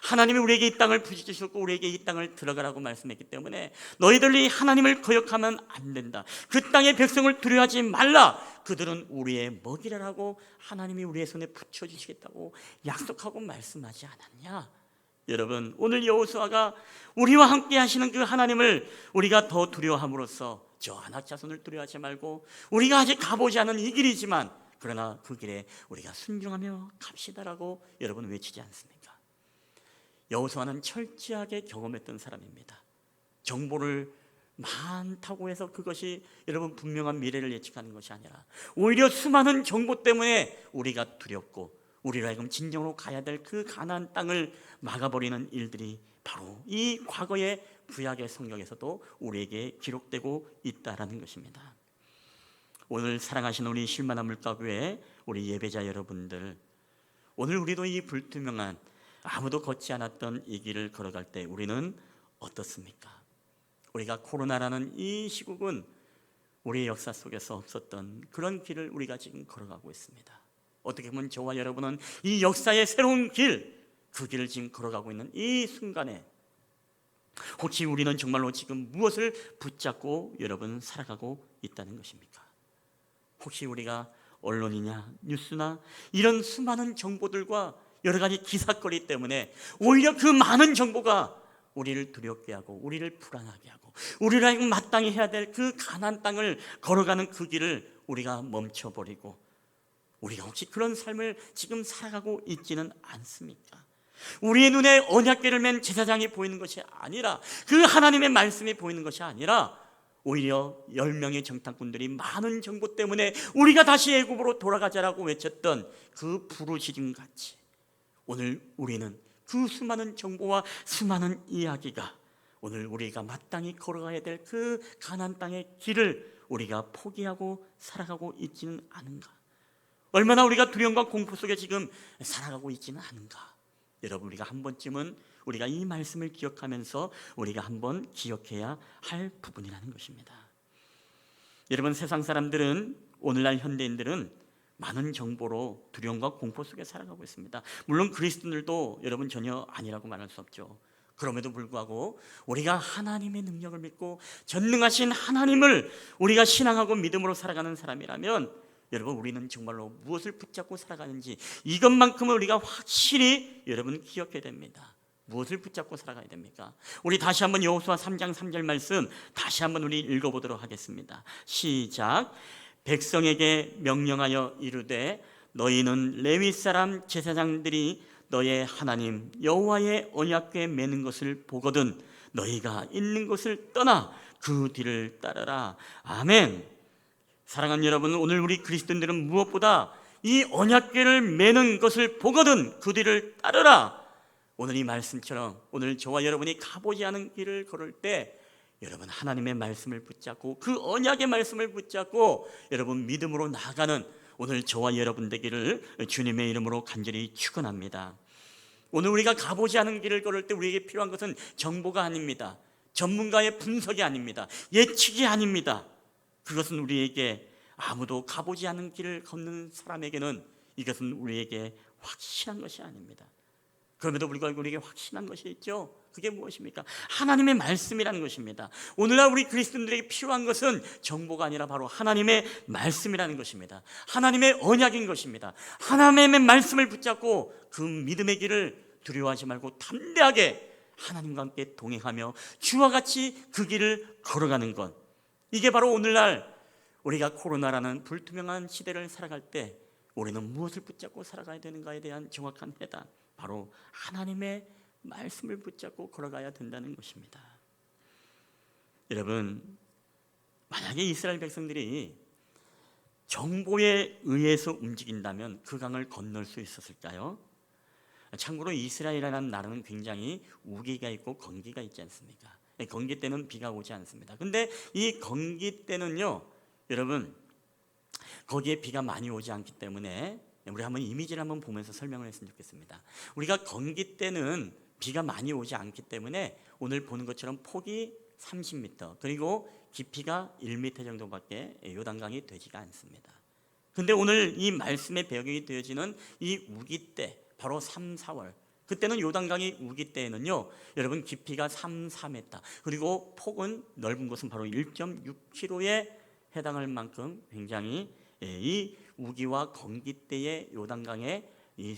하나님이 우리에게 이 땅을 부지주셨고 우리에게 이 땅을 들어가라고 말씀했기 때문에 너희들이 하나님을 거역하면 안 된다. 그 땅의 백성을 두려워하지 말라. 그들은 우리의 먹이라고 하나님이 우리의 손에 붙여주시겠다고 약속하고 말씀하지 않았냐? 여러분, 오늘 여호수아가 우리와 함께 하시는 그 하나님을 우리가 더 두려워함으로써 저 안악자손을 두려워하지 말고 우리가 아직 가보지 않은 이 길이지만 그러나 그 길에 우리가 순종하며 갑시다라고 여러분 외치지 않습니까? 여호수아는 철저하게 경험했던 사람입니다. 정보를 많다고 해서 그것이 여러분 분명한 미래를 예측하는 것이 아니라 오히려 수많은 정보 때문에 우리가 두렵고 우리로 하여금 진정으로 가야 될 그 가나안 땅을 막아버리는 일들이 바로 이 과거의 구약의 성경에서도 우리에게 기록되고 있다라는 것입니다. 오늘 사랑하시는 우리 실만한 물가교회 우리 예배자 여러분들, 오늘 우리도 이 불투명한 아무도 걷지 않았던 이 길을 걸어갈 때 우리는 어떻습니까? 우리가 코로나라는 이 시국은 우리의 역사 속에서 없었던 그런 길을 우리가 지금 걸어가고 있습니다. 어떻게 보면 저와 여러분은 이 역사의 새로운 길, 그 길을 지금 걸어가고 있는 이 순간에 혹시 우리는 정말로 지금 무엇을 붙잡고 여러분 살아가고 있다는 것입니까? 혹시 우리가 언론이냐 뉴스나 이런 수많은 정보들과 여러 가지 기사거리 때문에 오히려 그 많은 정보가 우리를 두렵게 하고 우리를 불안하게 하고 우리를 하여금 마땅히 해야 될 그 가나안 땅을 걸어가는 그 길을 우리가 멈춰버리고 우리가 혹시 그런 삶을 지금 살아가고 있지는 않습니까? 우리의 눈에 언약궤를 맨 제사장이 보이는 것이 아니라 그 하나님의 말씀이 보이는 것이 아니라 오히려 10명의 정탐꾼들이 많은 정보 때문에 우리가 다시 애굽으로 돌아가자라고 외쳤던 그 부르짖음같이 오늘 우리는 그 수많은 정보와 수많은 이야기가 오늘 우리가 마땅히 걸어가야 될 그 가나안 땅의 길을 우리가 포기하고 살아가고 있지는 않은가? 얼마나 우리가 두려움과 공포 속에 지금 살아가고 있지는 않은가. 여러분, 우리가 한 번쯤은 우리가 이 말씀을 기억하면서 우리가 한번 기억해야 할 부분이라는 것입니다. 여러분, 세상 사람들은, 오늘날 현대인들은 많은 정보로 두려움과 공포 속에 살아가고 있습니다. 물론 그리스도인들도 여러분 전혀 아니라고 말할 수 없죠. 그럼에도 불구하고 우리가 하나님의 능력을 믿고 전능하신 하나님을 우리가 신앙하고 믿음으로 살아가는 사람이라면, 여러분, 우리는 정말로 무엇을 붙잡고 살아가는지 이것만큼은 우리가 확실히 여러분 기억해야 됩니다. 무엇을 붙잡고 살아가야 됩니까? 우리 다시 한번 여호수아 3장 3절 말씀 다시 한번 우리 읽어보도록 하겠습니다. 시작. 백성에게 명령하여 이르되 너희는 레위 사람 제사장들이 너의 하나님 여호와의 언약궤 매는 것을 보거든 너희가 있는 곳을 떠나 그 뒤를 따르라. 아멘. 사랑하는 여러분, 오늘 우리 그리스도인들은 무엇보다 이 언약궤를 매는 것을 보거든 그 뒤를 따르라. 오늘 이 말씀처럼 오늘 저와 여러분이 가보지 않은 길을 걸을 때 여러분 하나님의 말씀을 붙잡고 그 언약의 말씀을 붙잡고 여러분 믿음으로 나아가는 오늘 저와 여러분 되기를 주님의 이름으로 간절히 축원합니다. 오늘 우리가 가보지 않은 길을 걸을 때 우리에게 필요한 것은 정보가 아닙니다. 전문가의 분석이 아닙니다. 예측이 아닙니다. 그것은 우리에게 아무도 가보지 않은 길을 걷는 사람에게는 이것은 우리에게 확실한 것이 아닙니다. 그럼에도 불구하고 우리에게 확신한 것이 있죠. 그게 무엇입니까? 하나님의 말씀이라는 것입니다. 오늘날 우리 그리스도인들에게 필요한 것은 정보가 아니라 바로 하나님의 말씀이라는 것입니다. 하나님의 언약인 것입니다. 하나님의 말씀을 붙잡고 그 믿음의 길을 두려워하지 말고 담대하게 하나님과 함께 동행하며 주와 같이 그 길을 걸어가는 것, 이게 바로 오늘날 우리가 코로나라는 불투명한 시대를 살아갈 때 우리는 무엇을 붙잡고 살아가야 되는가에 대한 정확한 해답, 바로 하나님의 말씀을 붙잡고 걸어가야 된다는 것입니다. 여러분, 만약에 이스라엘 백성들이 정보에 의해서 움직인다면 그 강을 건널 수 있었을까요? 참고로 이스라엘이라는 나라는 굉장히 우기가 있고 건기가 있지 않습니까? 건기 때는 비가 오지 않습니다. 근데 이 건기 때는요, 여러분, 거기에 비가 많이 오지 않기 때문에 우리 한번 이미지를 한번 보면서 설명을 했으면 좋겠습니다. 우리가 건기 때는 비가 많이 오지 않기 때문에 오늘 보는 것처럼 폭이 30m 그리고 깊이가 1m 정도밖에 요단강이 되지가 않습니다. 근데 오늘 이 말씀의 배경이 되어지는 이 우기 때, 바로 3, 4월, 그때는 요단강이 우기 때에는요, 여러분 깊이가 3, 4m 그리고 폭은 넓은 곳은 바로 1.6km에 해당할 만큼 굉장히 이 우기와 건기 때의 요단강의 이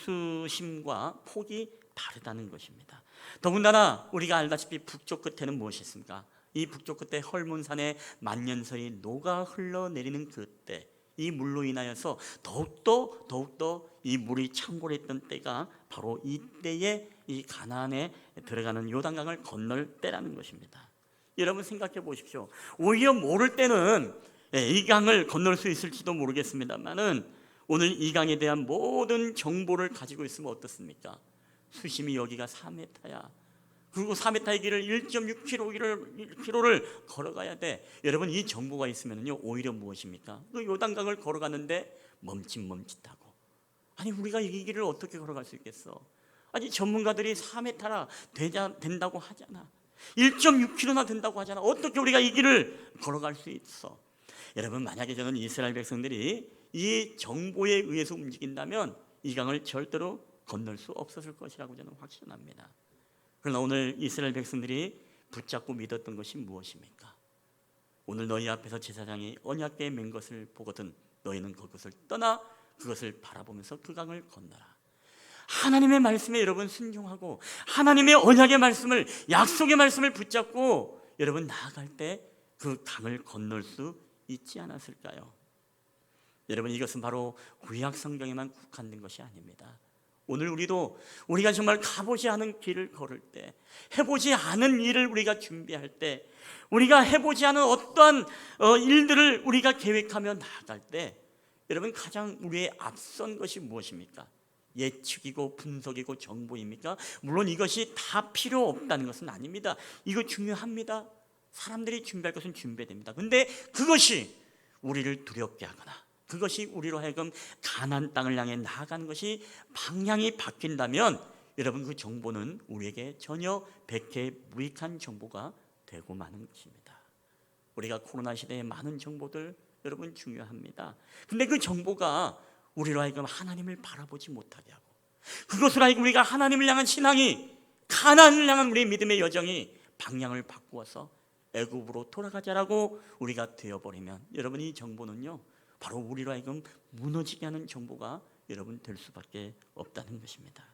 수심과 폭이 다르다는 것입니다. 더군다나 우리가 알다시피 북쪽 끝에는 무엇이 있습니까? 이 북쪽 끝에 헐몬산의 만년설이 녹아 흘러내리는 그때, 이 물로 인하여서 더욱더 이 물이 창궐했던 때가 바로 이때에 이 가나안에 들어가는 요단강을 건널 때라는 것입니다. 여러분 생각해 보십시오. 오히려 모를 때는 이 강을 건널 수 있을지도 모르겠습니다만은 오늘 이 강에 대한 모든 정보를 가지고 있으면 어떻습니까? 수심이 여기가 4m야. 그리고 4m의 길을 1.6km를 걸어가야 돼. 여러분 이 정보가 있으면요 오히려 무엇입니까? 그 요단강을 걸어가는데 멈칫멈칫하고, 아니 우리가 이 길을 어떻게 걸어갈 수 있겠어? 아니 전문가들이 4m라 된다고 하잖아. 1.6km나 된다고 하잖아. 어떻게 우리가 이 길을 걸어갈 수 있어? 여러분 만약에 저는 이스라엘 백성들이 이 정보에 의해서 움직인다면 이 강을 절대로 건널 수 없었을 것이라고 저는 확신합니다. 그러나 오늘 이스라엘 백성들이 붙잡고 믿었던 것이 무엇입니까? 오늘 너희 앞에서 제사장이 언약궤에 맨 것을 보거든 너희는 그것을 떠나 그것을 바라보면서 그 강을 건너라. 하나님의 말씀에 여러분 순종하고 하나님의 언약의 말씀을, 약속의 말씀을 붙잡고 여러분 나아갈 때 그 강을 건널 수 있지 않았을까요? 여러분 이것은 바로 구약 성경에만 국한된 것이 아닙니다. 오늘 우리가 정말 가보지 않은 길을 걸을 때, 해보지 않은 일을 우리가 준비할 때, 우리가 해보지 않은 어떠한 일들을 우리가 계획하며 나아갈 때, 여러분 가장 우리의 앞선 것이 무엇입니까? 예측이고 분석이고 정보입니까? 물론 이것이 다 필요 없다는 것은 아닙니다. 이거 중요합니다. 사람들이 준비할 것은 준비됩니다. 근데 그것이 우리를 두렵게 하거나 그것이 우리로 하여금 가나안 땅을 향해 나아가는 것이 방향이 바뀐다면 여러분 그 정보는 우리에게 전혀 백해 무익한 정보가 되고 마는 것입니다. 우리가 코로나 시대에 많은 정보들 여러분 중요합니다. 근데 그 정보가 우리로 하여금 하나님을 바라보지 못하게 하고 그것으로 하여금 우리가 하나님을 향한 신앙이 가나안을 향한 우리의 믿음의 여정이 방향을 바꾸어서 애굽으로 돌아가자라고 우리가 되어버리면 여러분 이 정보는요 바로 우리로 하여금 무너지게 하는 정보가 여러분 될 수밖에 없다는 것입니다.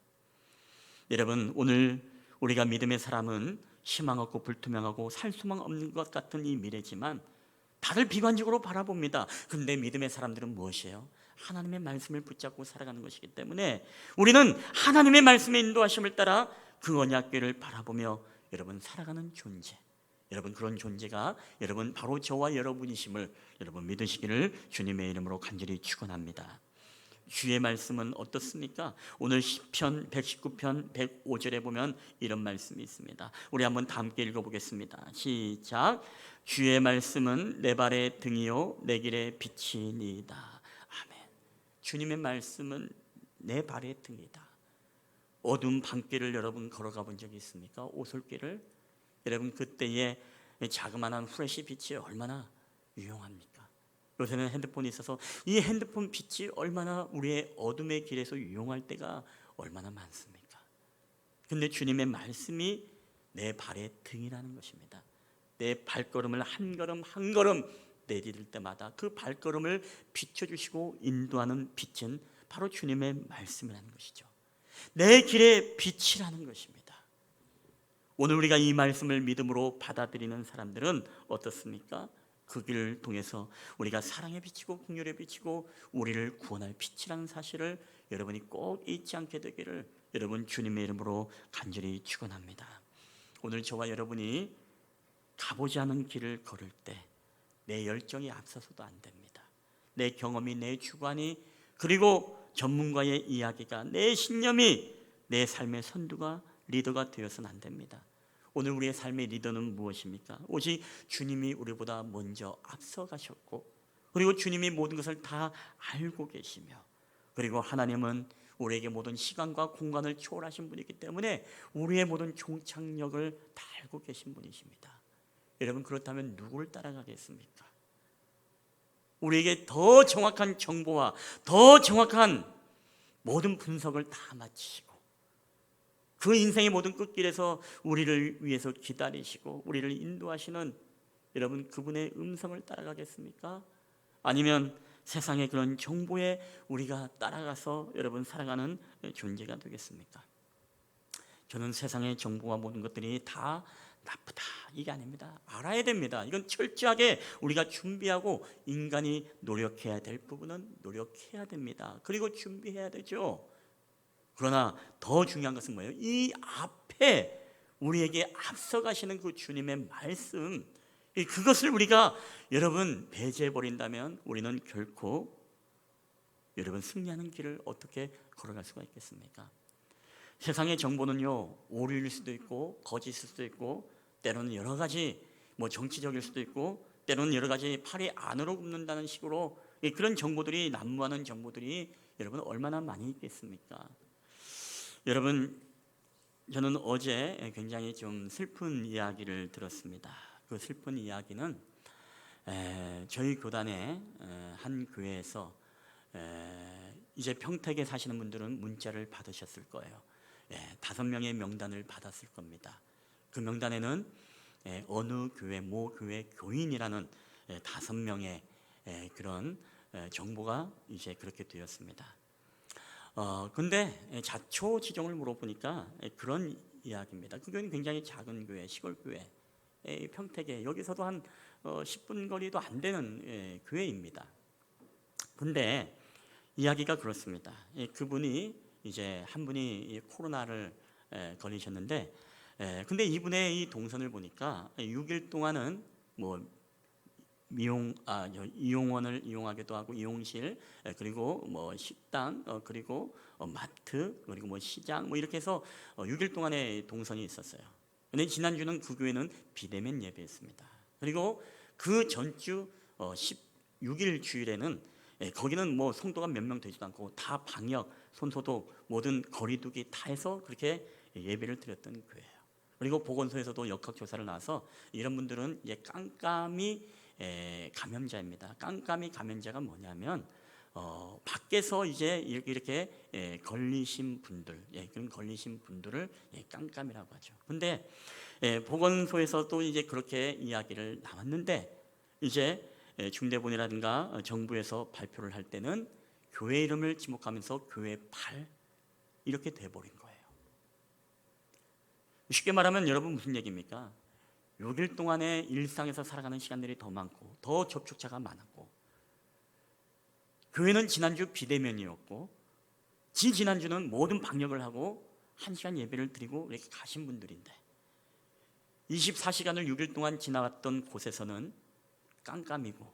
여러분 오늘 우리가 믿음의 사람은 희망 없고 불투명하고 살 수만 없는 것 같은 이 미래지만 다들 비관적으로 바라봅니다. 그런데 믿음의 사람들은 무엇이에요? 하나님의 말씀을 붙잡고 살아가는 것이기 때문에 우리는 하나님의 말씀의 인도하심을 따라 그 언약궤를 바라보며 여러분 살아가는 존재, 여러분 그런 존재가 여러분 바로 저와 여러분이심을 여러분 믿으시기를 주님의 이름으로 간절히 축원합니다. 주의 말씀은 어떻습니까? 오늘 시편 119편 105절에 보면 이런 말씀이 있습니다. 우리 한번 다 함께 읽어보겠습니다. 시작. 주의 말씀은 내 발의 등이요 내 길의 빛이니이다. 아멘. 주님의 말씀은 내 발의 등이다. 어두운 밤길을 여러분 걸어가 본 적이 있습니까? 오솔길을. 여러분 그때의 자그마한 후레쉬 빛이 얼마나 유용합니까? 요새는 핸드폰이 있어서 이 핸드폰 빛이 얼마나 우리의 어둠의 길에서 유용할 때가 얼마나 많습니까? 근데 주님의 말씀이 내 발의 등이라는 것입니다. 내 발걸음을 한 걸음 한 걸음 내디딜 때마다 그 발걸음을 비춰주시고 인도하는 빛은 바로 주님의 말씀이라는 것이죠. 내 길의 빛이라는 것입니다. 오늘 우리가 이 말씀을 믿음으로 받아들이는 사람들은 어떻습니까? 그 길을 통해서 우리가 사랑에 비치고 긍휼에 비치고 우리를 구원할 빛이라는 사실을 여러분이 꼭 잊지 않게 되기를 여러분 주님의 이름으로 간절히 축원합니다. 오늘 저와 여러분이 가보지 않은 길을 걸을 때 내 열정이 앞서서도 안 됩니다. 내 경험이, 내 주관이, 그리고 전문가의 이야기가, 내 신념이 내 삶의 선두가 리더가 되어서는 안 됩니다. 오늘 우리의 삶의 리더는 무엇입니까? 오직 주님이 우리보다 먼저 앞서가셨고 그리고 주님이 모든 것을 다 알고 계시며 그리고 하나님은 우리에게 모든 시간과 공간을 초월하신 분이기 때문에 우리의 모든 종착역을 다 알고 계신 분이십니다. 여러분 그렇다면 누구를 따라가겠습니까? 우리에게 더 정확한 정보와 더 정확한 모든 분석을 다 마치시고 그 인생의 모든 끝길에서 우리를 위해서 기다리시고 우리를 인도하시는 여러분 그분의 음성을 따라가겠습니까? 아니면 세상의 그런 정보에 우리가 따라가서 여러분 살아가는 존재가 되겠습니까? 저는 세상의 정보와 모든 것들이 다 나쁘다 이게 아닙니다. 알아야 됩니다. 이건 철저하게 우리가 준비하고 인간이 노력해야 될 부분은 노력해야 됩니다. 그리고 준비해야 되죠. 그러나 더 중요한 것은 뭐예요? 이 앞에 우리에게 앞서가시는 그 주님의 말씀, 그것을 우리가 여러분 배제해버린다면 우리는 결코 여러분 승리하는 길을 어떻게 걸어갈 수가 있겠습니까? 세상의 정보는요 오류일 수도 있고 거짓일 수도 있고 때로는 여러 가지 정치적일 수도 있고 때로는 여러 가지 팔이 안으로 굽는다는 식으로 그런 정보들이 난무하는 정보들이 여러분 얼마나 많이 있겠습니까? 여러분 저는 어제 굉장히 좀 슬픈 이야기를 들었습니다. 그 슬픈 이야기는 저희 교단의 한 교회에서 이제 평택에 사시는 분들은 문자를 받으셨을 거예요. 5명의 명단을 받았을 겁니다. 그 명단에는 어느 교회 모 교회 교인이라는 5명의 그런 정보가 이제 그렇게 되었습니다. 근데 자초지종을 물어보니까 그런 이야기입니다. 그 교회는 굉장히 작은 교회, 시골 교회, 평택에 여기서도 한 10분 거리도 안 되는 교회입니다. 근데 이야기가 그렇습니다. 그분이 이제 한 분이 코로나를 걸리셨는데, 근데 이분의 이 동선을 보니까 6일 동안은 이용원을 이용하기도 하고 이용실, 그리고 식당, 그리고 마트, 그리고 시장 이렇게 해서 6일 동안의 동선이 있었어요. 근데 지난주는 그 교회는 비대면 예배였습니다. 그리고 그 전주 16일 주일에는 거기는 뭐 성도가 몇 명 되지도 않고 다 방역, 손소독, 모든 거리두기 다 해서 그렇게 예배를 드렸던 교회예요. 그리고 보건소에서도 역학조사를 나와서 이런 분들은 이제 깜깜이 감염자입니다. 깜깜이 감염자가 뭐냐면 밖에서 이제 이렇게 걸리신 분들, 그런 걸리신 분들을 깜깜이라고 하죠. 근데 보건소에서도 이제 그렇게 이야기를 나왔는데 이제 중대본이라든가 정부에서 발표를 할 때는 교회 이름을 지목하면서 교회 8 이렇게 돼버린 거예요. 쉽게 말하면 여러분 무슨 얘기입니까? 6일 동안의 일상에서 살아가는 시간들이 더 많고 더 접촉자가 많았고 교회는 지난주 비대면이었고 지난주는 모든 방역을 하고 1시간 예배를 드리고 이렇게 가신 분들인데 24시간을 6일 동안 지나왔던 곳에서는 깜깜이고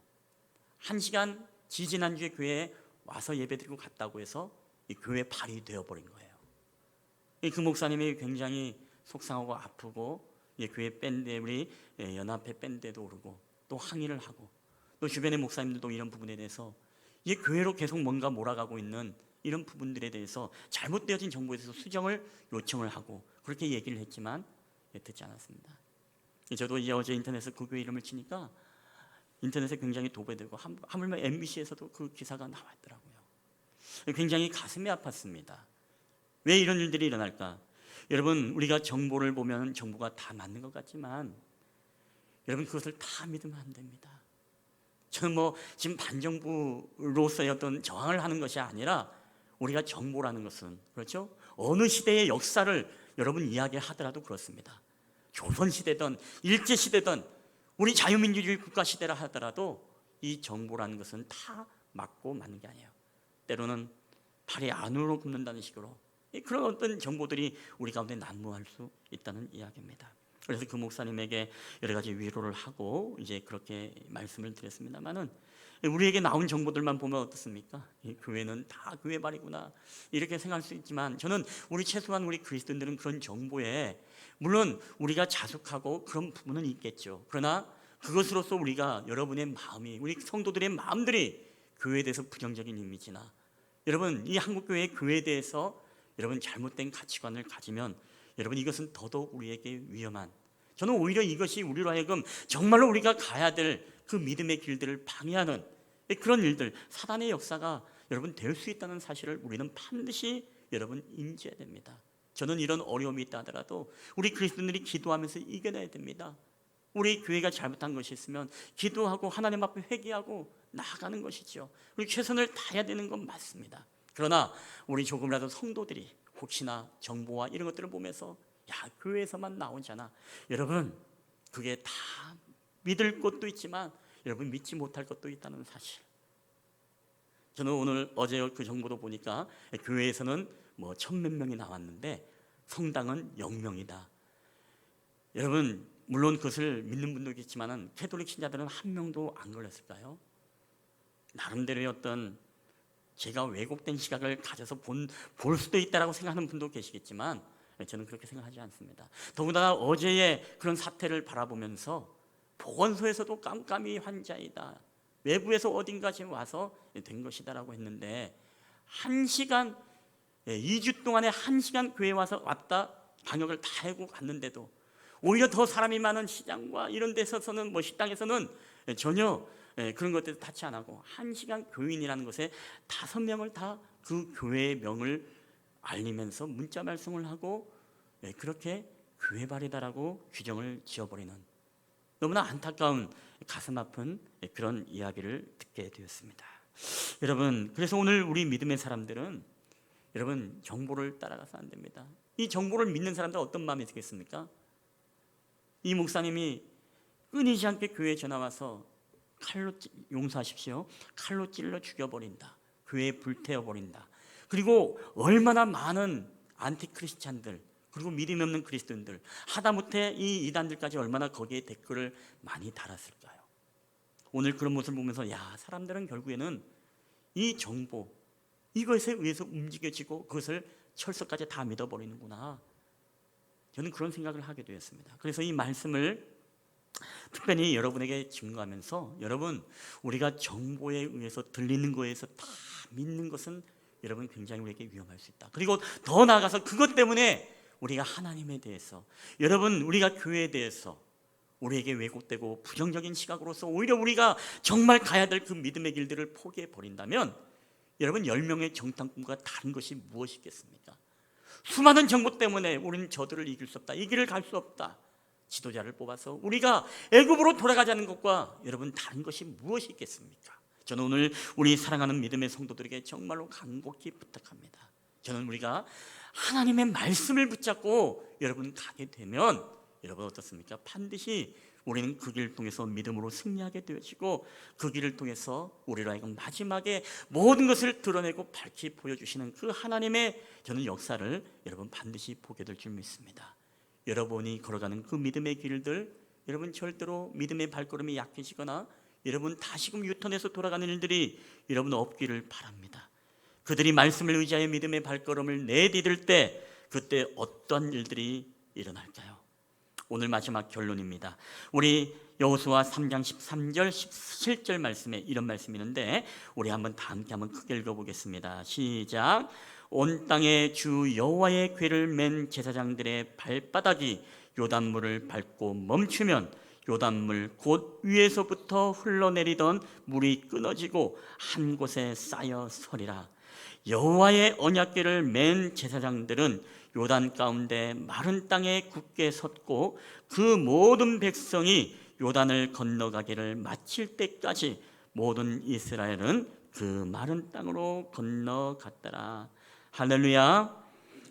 1시간 지난주에 교회에 와서 예배드리고 갔다고 해서 이 교회 발이 되어버린 거예요. 그 목사님이 굉장히 속상하고 아프고 교회 밴드에 우리 연합회 밴드에도 오르고 또 항의를 하고 또 주변의 목사님들도 이런 부분에 대해서 교회로 계속 뭔가 몰아가고 있는 이런 부분들에 대해서 잘못되어진 정보에 대해서 수정을 요청을 하고 그렇게 얘기를 했지만 듣지 않았습니다. 저도 어제 인터넷에 그 교회 이름을 치니까 인터넷에 굉장히 도배되고 하물며 MBC에서도 그 기사가 나왔더라고요. 굉장히 가슴이 아팠습니다. 왜 이런 일들이 일어날까? 여러분, 우리가 정보를 보면 정보가 다 맞는 것 같지만 여러분 그것을 다 믿으면 안 됩니다. 저는 지금 반정부로서의 어떤 저항을 하는 것이 아니라 우리가 정보라는 것은 그렇죠? 어느 시대의 역사를 여러분 이야기하더라도 그렇습니다. 조선시대든 일제시대든 우리 자유민주주의 국가시대라 하더라도 이 정보라는 것은 다 맞고 맞는 게 아니에요. 때로는 팔이 안으로 굽는다는 식으로 그런 어떤 정보들이 우리 가운데 난무할 수 있다는 이야기입니다. 그래서 그 목사님에게 여러 가지 위로를 하고 이제 그렇게 말씀을 드렸습니다만은 우리에게 나온 정보들만 보면 어떻습니까? 이 교회는 다 교회 발이구나 이렇게 생각할 수 있지만 저는 최소한 우리 그리스도인들은 그런 정보에 물론 우리가 자숙하고 그런 부분은 있겠죠. 그러나 그것으로서 우리가 여러분의 마음이 우리 성도들의 마음들이 교회에 대해서 부정적인 이미지나 여러분 이 한국교회의 교회에 대해서 여러분 잘못된 가치관을 가지면 여러분 이것은 더더욱 우리에게 위험한 저는 오히려 이것이 우리로 하여금 정말로 우리가 가야 될 그 믿음의 길들을 방해하는 그런 일들 사단의 역사가 여러분 될 수 있다는 사실을 우리는 반드시 여러분 인지해야 됩니다. 저는 이런 어려움이 있다 하더라도 우리 그리스도인들이 기도하면서 이겨내야 됩니다. 우리 교회가 잘못한 것이 있으면 기도하고 하나님 앞에 회개하고 나아가는 것이죠. 우리 최선을 다해야 되는 건 맞습니다. 그러나 우리 조금이라도 성도들이 혹시나 정보와 이런 것들을 보면서 교회에서만 나오잖아. 여러분 그게 다 믿을 것도 있지만 여러분 믿지 못할 것도 있다는 사실. 저는 어제 그 정보도 보니까 교회에서는 1,000몇 명이 나왔는데 성당은 0명이다. 여러분 물론 그것을 믿는 분도 있지만 캐톨릭 신자들은 한 명도 안 걸렸을까요? 나름대로의 어떤 제가 왜곡된 시각을 가져서 볼 수도 있다라고 생각하는 분도 계시겠지만 저는 그렇게 생각하지 않습니다. 더군다나 어제의 그런 사태를 바라보면서 보건소에서도 깜깜이 환자이다. 외부에서 어딘가 지금 와서 된 것이다라고 했는데 1시간 2주 동안에 1시간 교회에 왔다 방역을 다 하고 갔는데도 오히려 더 사람이 많은 시장과 이런 데서는 식당에서는 전혀 그런 것들도 타치 안 하고 1시간 교인이라는 것에 5명을 다 그 교회의 명을 알리면서 문자 말씀을 하고 그렇게 교회발이다라고 규정을 지어버리는 너무나 안타까운 가슴 아픈 그런 이야기를 듣게 되었습니다. 여러분 그래서 오늘 우리 믿음의 사람들은 여러분 정보를 따라가서 안 됩니다. 이 정보를 믿는 사람들 어떤 마음이 들겠습니까? 이 목사님이 끊이지 않게 교회에 전화 와서 용서하십시오. 칼로 찔러 죽여버린다. 교회에 불태워버린다. 그리고 얼마나 많은 안티크리스찬들 그리고 믿음이 없는 그리스도인들 하다못해 이 이단들까지 얼마나 거기에 댓글을 많이 달았을까요? 오늘 그런 모습을 보면서 사람들은 결국에는 이 정보 이것에 의해서 움직여지고 그것을 철석까지 다 믿어버리는구나. 저는 그런 생각을 하게 되었습니다. 그래서 이 말씀을 특별히 여러분에게 증거하면서, 여러분, 우리가 정보에 의해서 들리는 거에서 다 믿는 것은 여러분 굉장히 우리에게 위험할 수 있다. 그리고 더 나아가서 그것 때문에 우리가 하나님에 대해서, 여러분, 우리가 교회에 대해서 우리에게 왜곡되고 부정적인 시각으로서 오히려 우리가 정말 가야 될 그 믿음의 길들을 포기해 버린다면, 여러분, 10명의 정탐꾼과 다른 것이 무엇이겠습니까? 수많은 정보 때문에 우리는 저들을 이길 수 없다, 이 길을 갈 수 없다, 지도자를 뽑아서 우리가 애굽으로 돌아가자는 것과 여러분 다른 것이 무엇이 있겠습니까? 저는 오늘 우리 사랑하는 믿음의 성도들에게 정말로 간곡히 부탁합니다. 저는 우리가 하나님의 말씀을 붙잡고 여러분 가게 되면, 여러분 어떻습니까? 반드시 우리는 그 길을 통해서 믿음으로 승리하게 되어지고, 그 길을 통해서 우리로 하여금 마지막에 모든 것을 드러내고 밝히 보여주시는 그 하나님의 저는 역사를 여러분 반드시 보게 될 줄 믿습니다. 여러분이 걸어가는 그 믿음의 길들, 여러분 절대로 믿음의 발걸음이 약해지거나 여러분 다시금 유턴해서 돌아가는 일들이 여러분 없기를 바랍니다. 그들이 말씀을 의지하여 믿음의 발걸음을 내디딜 때, 그때 어떤 일들이 일어날까요? 오늘 마지막 결론입니다. 우리 여호수아 3장 13절 17절 말씀에 이런 말씀이 있는데, 우리 한번 다 함께 한번 크게 읽어보겠습니다. 시작. 온 땅에 주 여호와의 궤를 맨 제사장들의 발바닥이 요단물을 밟고 멈추면 요단물 곧 위에서부터 흘러내리던 물이 끊어지고 한 곳에 쌓여 서리라. 여호와의 언약궤를 맨 제사장들은 요단 가운데 마른 땅에 굳게 섰고, 그 모든 백성이 요단을 건너가기를 마칠 때까지 모든 이스라엘은 그 마른 땅으로 건너갔더라. 할렐루야.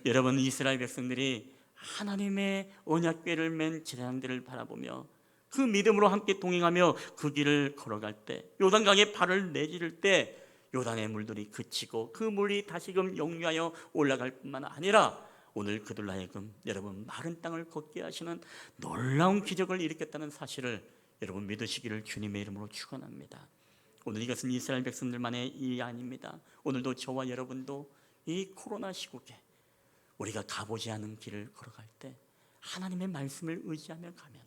여러분, 이스라엘 백성들이 하나님의 언약궤를 맨 제사장들을 바라보며 그 믿음으로 함께 동행하며 그 길을 걸어갈 때, 요단강에 발을 내디딜 때 요단의 물들이 그치고 그 물이 다시금 역류하여 올라갈 뿐만 아니라 오늘 그들로 하여금 여러분 마른 땅을 걷게 하시는 놀라운 기적을 일으켰다는 사실을 여러분 믿으시기를 주님의 이름으로 축원합니다. 오늘 이것은 이스라엘 백성들만의 일이 아닙니다. 오늘도 저와 여러분도 이 코로나 시국에 우리가 가보지 않은 길을 걸어갈 때 하나님의 말씀을 의지하며 가면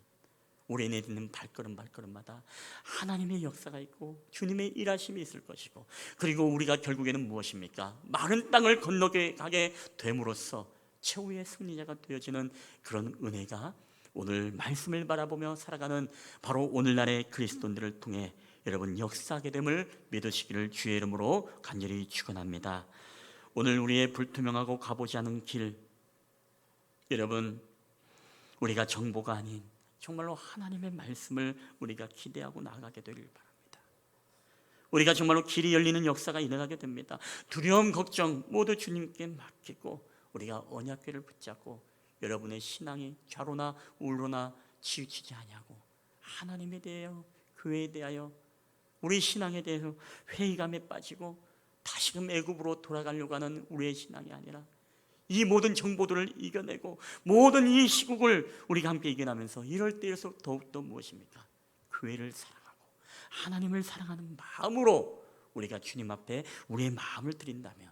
우리의 내딛는 발걸음마다 하나님의 역사가 있고 주님의 일하심이 있을 것이고, 그리고 우리가 결국에는 무엇입니까? 마른 땅을 건너게 가게 됨으로써 최후의 승리자가 되어지는 그런 은혜가 오늘 말씀을 바라보며 살아가는 바로 오늘날의 그리스도인들을 통해 여러분 역사하게 됨을 믿으시기를 주의 이름으로 간절히 축원합니다. 오늘 우리의 불투명하고 가보지 않은 길, 여러분 우리가 정보가 아닌 정말로 하나님의 말씀을 우리가 기대하고 나아가게 되길 바랍니다. 우리가 정말로 길이 열리는 역사가 일어나게 됩니다. 두려움, 걱정 모두 주님께 맡기고 우리가 언약궤를 붙잡고 여러분의 신앙이 좌로나 우로나 치우치지 아니하고 하나님에 대하여, 교회에 대하여, 우리 신앙에 대해서 회의감에 빠지고 다시금 애굽으로 돌아가려고 하는 우리의 신앙이 아니라 이 모든 정보들을 이겨내고 모든 이 시국을 우리가 함께 이겨나면서 이럴 때일수록 더욱더 무엇입니까? 교회를 사랑하고 하나님을 사랑하는 마음으로 우리가 주님 앞에 우리의 마음을 드린다면,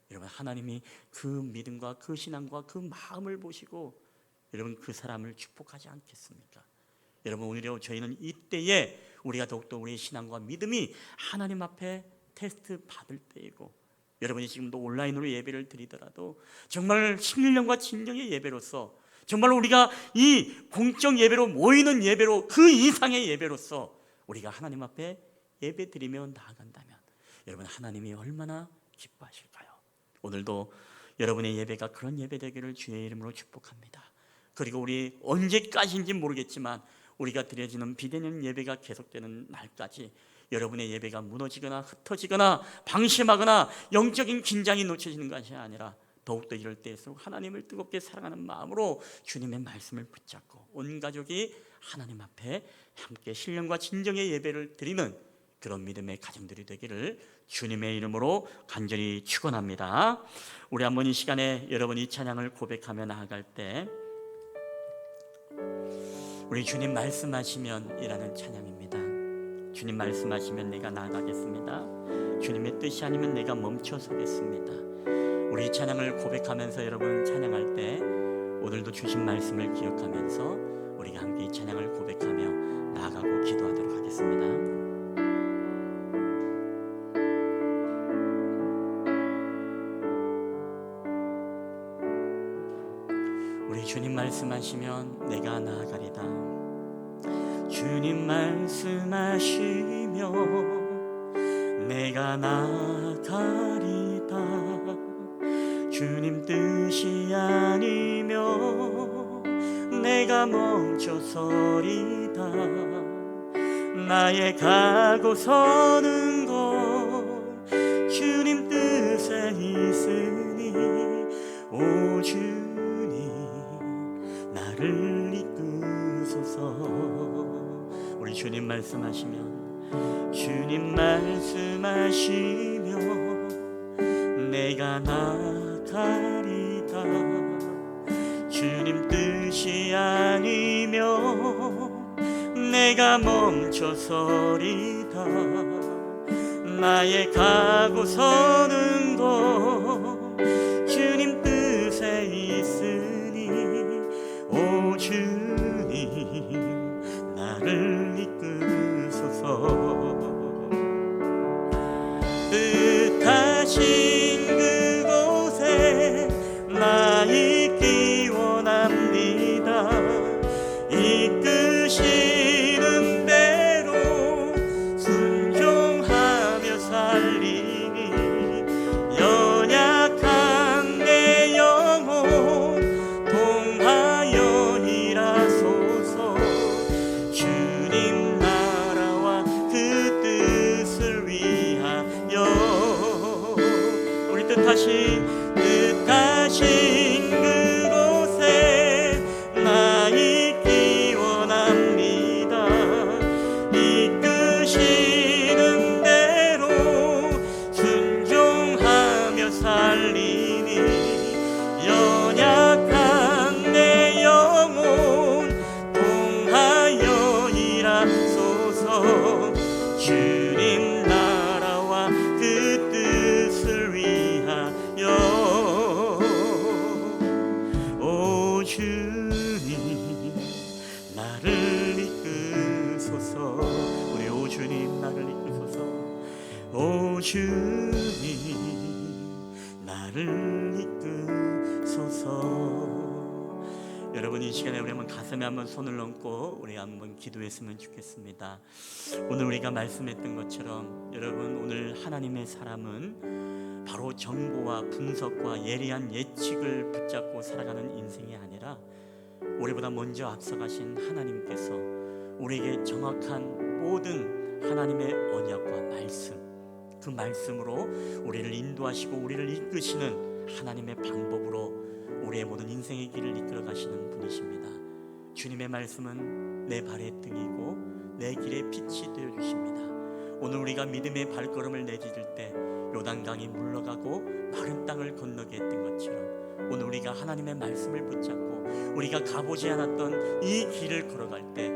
여러분 하나님이 그 믿음과 그 신앙과 그 마음을 보시고 여러분 그 사람을 축복하지 않겠습니까? 여러분 오히려 저희는 이때에 우리가 더욱더 우리의 신앙과 믿음이 하나님 앞에 테스트 받을 때이고, 여러분이 지금도 온라인으로 예배를 드리더라도 정말 신령과 진정의 예배로서, 정말 우리가 이 공적 예배로 모이는 예배로 그 이상의 예배로서 우리가 하나님 앞에 예배 드리며 나아간다면 여러분 하나님이 얼마나 기뻐하실까요? 오늘도 여러분의 예배가 그런 예배 되기를 주의 이름으로 축복합니다. 그리고 우리 언제까지인지 모르겠지만 우리가 드려지는 비대면 예배가 계속되는 날까지 여러분의 예배가 무너지거나 흩어지거나 방심하거나 영적인 긴장이 놓쳐지는 것이 아니라 더욱더 이럴 때일수록 하나님을 뜨겁게 사랑하는 마음으로 주님의 말씀을 붙잡고 온 가족이 하나님 앞에 함께 신령과 진정의 예배를 드리는 그런 믿음의 가정들이 되기를 주님의 이름으로 간절히 축원합니다. 우리 한번 이 시간에 여러분 이 찬양을 고백하며 나아갈 때 우리 주님 말씀하시면 이라는 찬양입니다. 주님 말씀하시면 내가 나아가겠습니다. 주님의 뜻이 아니면 내가 멈춰서겠습니다. 우리 이 찬양을 고백하면서 여러분 찬양할 때 오늘도 주신 말씀을 기억하면서 우리가 함께 이 찬양을 고백하며 나아가고 기도하도록 하겠습니다. 우리 주님 말씀하시면 내가 나아가리다. 주님 말씀하시면 내가 나아가리다. 주님 뜻이 아니면 내가 멈춰서리다. 나의 가고 서는 곳 주님 뜻에 있으니 오 주님 나를 이끄소서. 우리 주님 말씀하시면 주님 말씀하시면 내가 나아가리다. 주님 뜻이 아니면 내가 멈춰서리다. 나의 가고 서는 곳 주님 뜻에 있으니 오 주님 나를 이끄소서. 뜻하신 그곳에 나 있기 원합니다. 이끄시는 대로 순종하며 살리니 연약한 내 영혼 통하여 일하소서. 주님 나라와 그 뜻을 위하여 우리 뜻하신 그곳에 나 있기 원합니다. 이끄시는 대로 순종하며 살리니 연약한 내 영혼 통하여 일하소서. 주님 나라와 그 뜻을 위하여 오 주님 나를 이끄소서. 우리 오 주님 나를 이끄소서. 오 주님 나를 이끄소서. 여러분 이 시간에 우리 한번 가슴에 한번 손을 얹고 우리 한번 기도했으면 좋겠습니다. 오늘 우리가 말씀했던 것처럼 여러분 오늘 하나님의 사람은 바로 정보와 분석과 예리한 예측을 붙잡고 살아가는 인생이 아니라 우리보다 먼저 앞서가신 하나님께서 우리에게 정확한 모든 하나님의 언약과 말씀, 그 말씀으로 우리를 인도하시고 우리를 이끄시는 하나님의 방법으로 우리의 모든 인생의 길을 이끌어 가시는 분이십니다. 주님의 말씀은 내 발의 등이고 내 길의 빛이 되어 주십니다. 오늘 우리가 믿음의 발걸음을 내디딜 때 요단강이 물러가고 마른 땅을 건너게 했던 것처럼 오늘 우리가 하나님의 말씀을 붙잡고 우리가 가보지 않았던 이 길을 걸어갈 때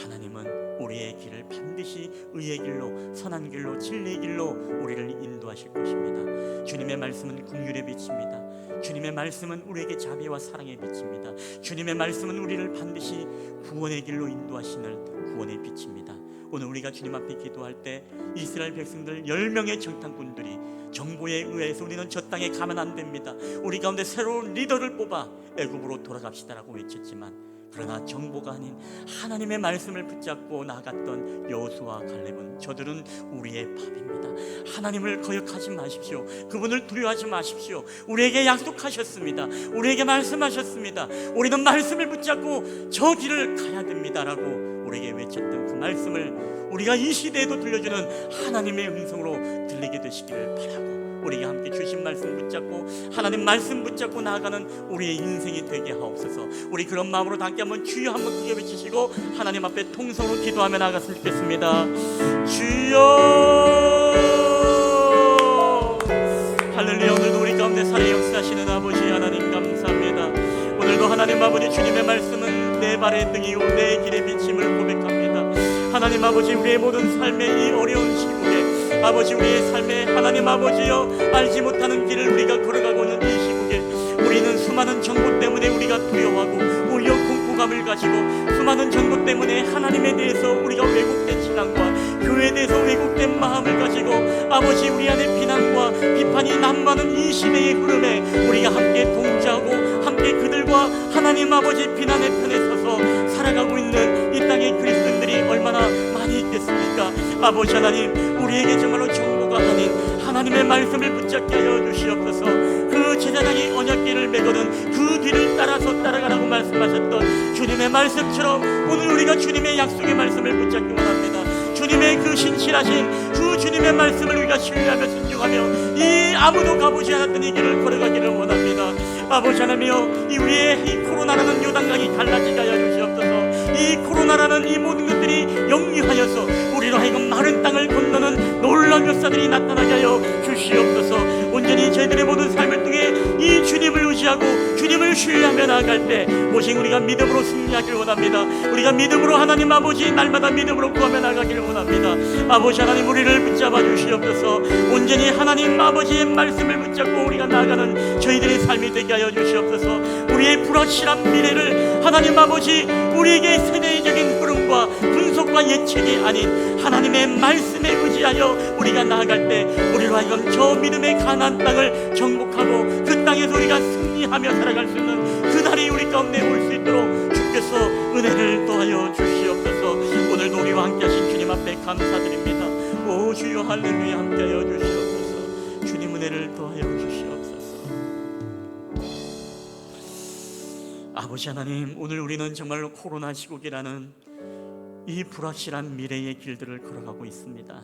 하나님은 우리의 길을 반드시 의의 길로, 선한 길로, 진리의 길로 우리를 인도하실 것입니다. 주님의 말씀은 긍휼의 빛입니다. 주님의 말씀은 우리에게 자비와 사랑의 빛입니다. 주님의 말씀은 우리를 반드시 구원의 길로 인도하시는 구원의 빛입니다. 오늘 우리가 주님 앞에 기도할 때 이스라엘 백성들 10명의 정탐꾼들이 정보에 의해서 우리는 저 땅에 가면 안 됩니다. 우리 가운데 새로운 리더를 뽑아 애굽으로 돌아갑시다라고 외쳤지만 그러나 정보가 아닌 하나님의 말씀을 붙잡고 나갔던 여호수아와 갈렙은 저들은 우리의 밥입니다. 하나님을 거역하지 마십시오. 그분을 두려워하지 마십시오. 우리에게 약속하셨습니다. 우리에게 말씀하셨습니다. 우리는 말씀을 붙잡고 저 길을 가야 됩니다라고 우리에게 외쳤던 그 말씀을 우리가 이 시대에도 들려주는 하나님의 음성으로 들리게 되시기를 바라고 우리가 함께 주신 말씀 붙잡고 하나님 말씀 붙잡고 나아가는 우리의 인생이 되게 하옵소서. 우리 그런 마음으로 함께 한번 주여 한번 크게 외치시고 하나님 앞에 통성으로 기도하며 나아갔으면 좋겠습니다. 주여 할렐루야. 오늘도 우리 가운데 살아 역사하시는 아버지 하나님 감사합니다. 오늘도 하나님 아버지 주님의 말씀은 내 발의 등이요 내 길의 비침을 고백합니다. 하나님 아버지 우리의 모든 삶의 이 어려운 시국에 아버지 우리의 삶에 하나님 아버지여 알지 못하는 길을 우리가 걸어가고 있는 이 시국에 우리는 수많은 정보 때문에 우리가 두려워하고 오히려 공포감을 가지고 수많은 정보 때문에 하나님에 대해서 우리가 왜곡된 신앙과 교회에 대해서 왜곡된 마음을 가지고 아버지 우리 안에 비난과 비판이 난무하는 이 시대의 흐름에 우리가 함께 동조하고 함께 그들과 하나님 아버지 비난의 편에 서서 살아가고 있는 이 땅의 그리스도인들이 얼마나 많이 있겠습니까? 아버지 하나님, 우리에게 정말로 정보가 아닌 하나님의 말씀을 붙잡게 하여 주시옵소서. 그 제사장이 언약궤를 메거든 그 뒤를 따라서 따라가라고 말씀하셨던 주님의 말씀처럼 오늘 우리가 주님의 약속의 말씀을 붙잡기 원합니다. 주님의 그 신실하신 그 주님의 말씀을 우리가 신뢰하며 순종하며 이 아무도 가보지 않았던 이 길을 걸어가기를 원합니다. 아버지 하나님이여, 이 우리의 이 코로나라는 요단강이 갈라지게 하여 주시옵소서. 이 코로나라는 이 모든 것들이 영리하여서 우리로 하여금 마른 땅을 건너는 놀라운 역사들이 나타나게 하여 주시옵소서. 온전히 저희들의 모든 삶을 통해 이 주님을 의지하고 주님을 신뢰하며 나아갈 때 오직 우리가 믿음으로 승리하기를 원합니다. 우리가 믿음으로 하나님 아버지 날마다 믿음으로 구하며 나가기를 원합니다. 아버지 하나님, 우리를 붙잡아 주시옵소서. 온전히 하나님 아버지의 말씀을 붙잡고 우리가 나아가는 저희들의 삶이 되게 하여 주시옵소서. 우리의 불확실한 미래를 하나님 아버지 우리에게 세대적인 흐름과 분석과 예측이 아닌 하나님의 말씀에 의지하여 우리가 나아갈 때 우리로 하여금 저 믿음의 가나안 땅을 정복하고 그 땅에서 우리가 승리하며 살아갈 수 있는 그날이 우리 가운데 올 수 있도록 주께서 은혜를 더하여 주시옵소서. 오늘도 우리와 함께 하신 주님 앞에 감사드립니다. 오 주여 할렐루야, 함께 하여 주시옵소서. 주님 은혜를 더하여 주시옵소서. 아버지 하나님, 오늘 우리는 정말로 코로나 시국이라는 이 불확실한 미래의 길들을 걸어가고 있습니다.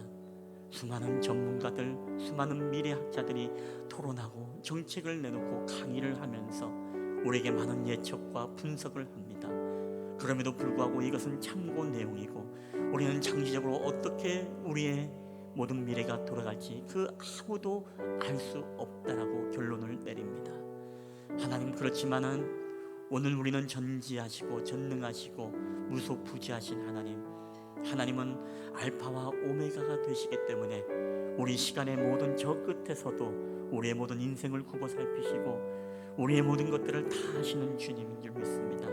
수많은 전문가들, 수많은 미래학자들이 토론하고 정책을 내놓고 강의를 하면서 우리에게 많은 예측과 분석을 합니다. 그럼에도 불구하고 이것은 참고 내용이고 우리는 장기적으로 어떻게 우리의 모든 미래가 돌아갈지 그 아무도 알 수 없다라고 결론을 내립니다. 하나님, 그렇지만은 오늘 우리는 전지하시고 전능하시고 무소부지하신 하나님은 알파와 오메가가 되시기 때문에 우리 시간의 모든 저 끝에서도 우리의 모든 인생을 굽어 살피시고 우리의 모든 것들을 다 하시는 주님인 줄 믿습니다.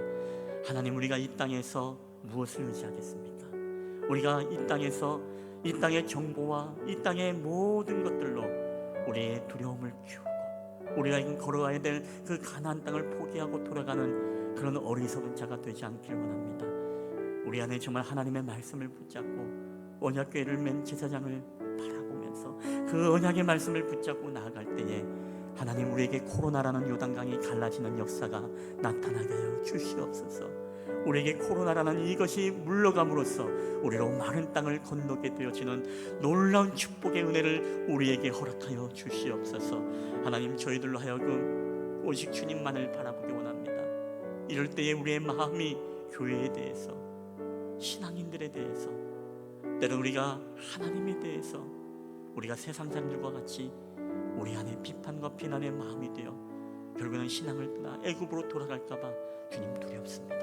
하나님, 우리가 이 땅에서 무엇을 의지하겠습니까? 우리가 이 땅에서 이 땅의 정보와 이 땅의 모든 것들로 우리의 두려움을 키우고 우리가 걸어가야 될 그 가나안 땅을 포기하고 돌아가는 그런 어리석은 자가 되지 않기를 원합니다. 우리 안에 정말 하나님의 말씀을 붙잡고 언약궤를 맨 제사장을 바라보면서 그 언약의 말씀을 붙잡고 나아갈 때에 하나님, 우리에게 코로나라는 요단강이 갈라지는 역사가 나타나게 하여 주시옵소서. 우리에게 코로나라는 이것이 물러감으로써 우리로 마른 땅을 건너게 되어지는 놀라운 축복의 은혜를 우리에게 허락하여 주시옵소서. 하나님, 저희들로 하여금 오직 주님만을 바라보기 원합니다. 이럴 때에 우리의 마음이 교회에 대해서, 신앙인들에 대해서, 때로 우리가 하나님에 대해서 우리가 세상 사람들과 같이 우리 안에 비판과 비난의 마음이 되어 결국은 신앙을 떠나 애굽으로 돌아갈까 봐 주님 두렵습니다.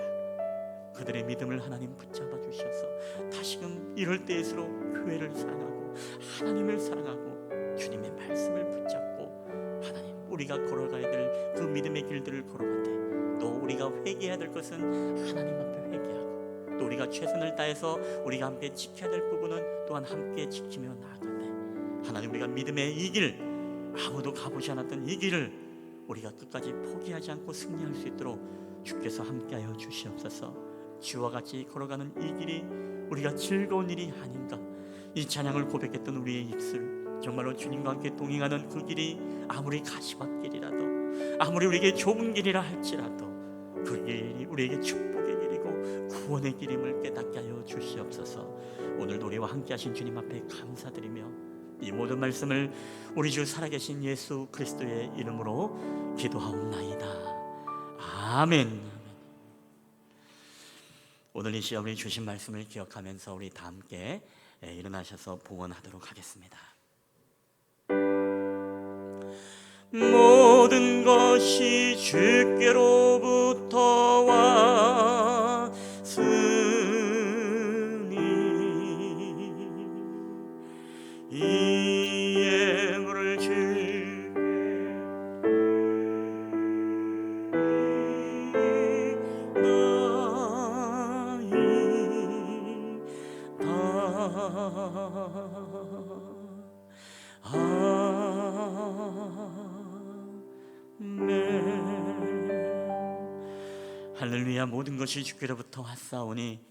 그들의 믿음을 하나님 붙잡아 주셔서 다시금 이럴 때일수록 교회를 사랑하고 하나님을 사랑하고 주님의 말씀을 붙잡고 하나님, 우리가 걸어가야 될 그 믿음의 길들을 걸어갈 때 또 우리가 회개해야 될 것은 하나님 앞에 회개하고 또 우리가 최선을 다해서 우리가 함께 지켜야 될 부분은 또한 함께 지키며 나아갈 때 하나님, 우리가 믿음의 이 길, 아무도 가보지 않았던 이 길을 우리가 끝까지 포기하지 않고 승리할 수 있도록 주께서 함께하여 주시옵소서. 주와 같이 걸어가는 이 길이 우리가 즐거운 일이 아닌가. 이 찬양을 고백했던 우리의 입술, 정말로 주님과 함께 동행하는 그 길이 아무리 가시밭길이라도 아무리 우리에게 좁은 길이라 할지라도 그 길이 우리에게 축복의 길이고 구원의 길임을 깨닫게 하여 주시옵소서. 오늘도 우리와 함께 하신 주님 앞에 감사드리며 이 모든 말씀을 우리 주 살아계신 예수 그리스도의 이름으로 기도하옵나이다. 아멘. 오늘 이 시간 우리 주신 말씀을 기억하면서 우리 다 함께 일어나셔서 봉헌하도록 하겠습니다. 모든 것이 주께로부터 왔으니 이 예물을 주께 나의 할렐루야. 모든 것이 주께로부터 왔사오니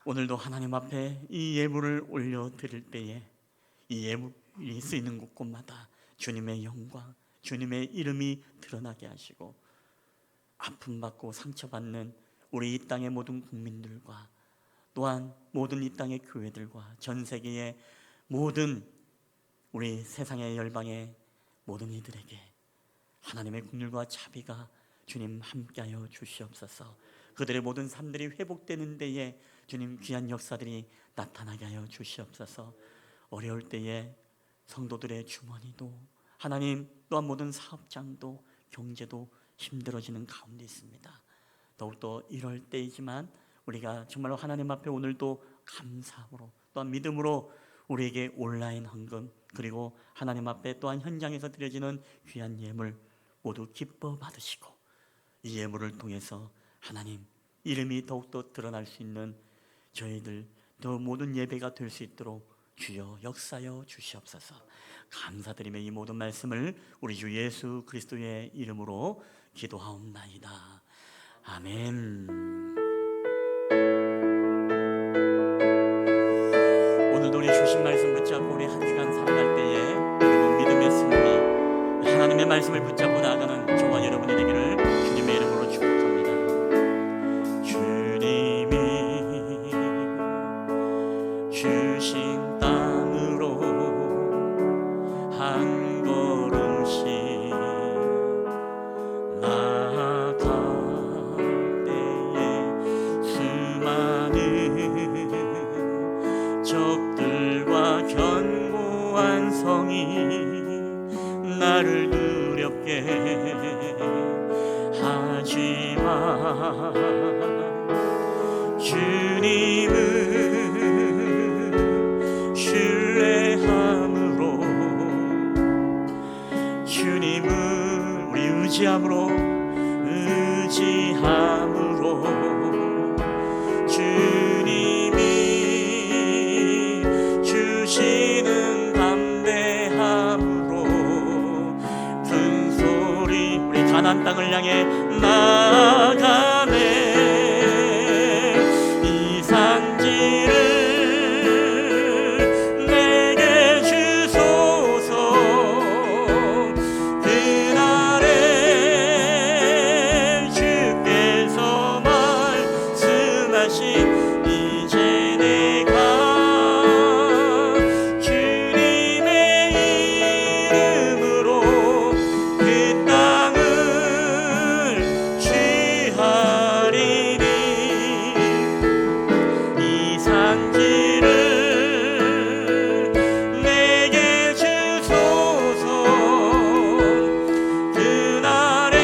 오늘도 하나님 앞에 이 예물을 올려드릴 때에 이 예물이 쓰이는 곳곳마다 주님의 영광, 주님의 이름이 드러나게 하시고 아픔받고 상처받는 우리 이 땅의 모든 국민들과 또한 모든 이 땅의 교회들과 전 세계의 모든 우리 세상의 열방의 모든 이들에게 하나님의 긍휼과 자비가 주님 함께하여 주시옵소서. 그들의 모든 삶들이 회복되는 데에 주님 귀한 역사들이 나타나게 하여 주시옵소서. 어려울 때에 성도들의 주머니도 하나님 또한 모든 사업장도 경제도 힘들어지는 가운데 있습니다. 더욱더 이럴 때이지만 우리가 정말로 하나님 앞에 오늘도 감사함으로 또한 믿음으로 우리에게 온라인 헌금 그리고 하나님 앞에 또한 현장에서 드려지는 귀한 예물 모두 기뻐 받으시고 이 예물을 통해서 하나님 이름이 더욱더 드러날 수 있는 저희들 더 모든 예배가 될 수 있도록 주여 역사여 주시옵소서. 감사드리며 이 모든 말씀을 우리 주 예수 그리스도의 이름으로 기도하옵나이다. 아멘. 오늘도 우리 주신 말씀 붙잡고 우리 한 주간 살아갈 때에 여러분 믿음의 승리 하나님의 말씀을 붙잡고 나아가는 저와 여러분이 되기를 주님의 이름으로 축복합니다. 주님이 주신 땅으로 한 걸음씩 나아갈 때에 수많은 적들과 견고한 성이 나를 두렵게 하지만 주님은 신뢰함으로 주님은 우리 의지함으로 주님이 주시는 담대함으로 큰 소리 우리 가나안 땅을 향해 나아가네. 이 산지를 내게 주소서. 그날에 주께서 말씀하신 이제 내가 주님의 이름으로 그 땅을 취하리니 이 산지를 내게 주소서. 그날에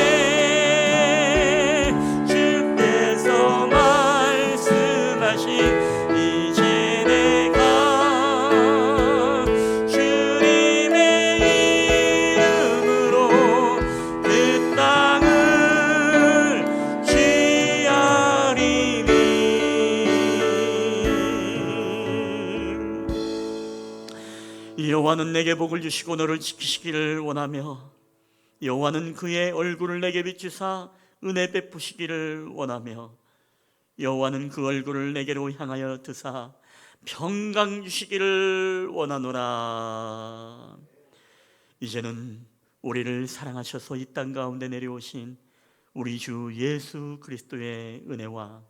주께서 말씀하신 이제 내가 주님의 이름으로 그 땅을 취하리니. 여호와는 내게 복을 주시고 너를 지키시기를 원하며 여호와는 그의 얼굴을 내게 비추사 은혜 베푸시기를 원하며 여호와는 그 얼굴을 내게로 향하여 드사 평강 주시기를 원하노라. 이제는 우리를 사랑하셔서 이 땅 가운데 내려오신 우리 주 예수 그리스도의 은혜와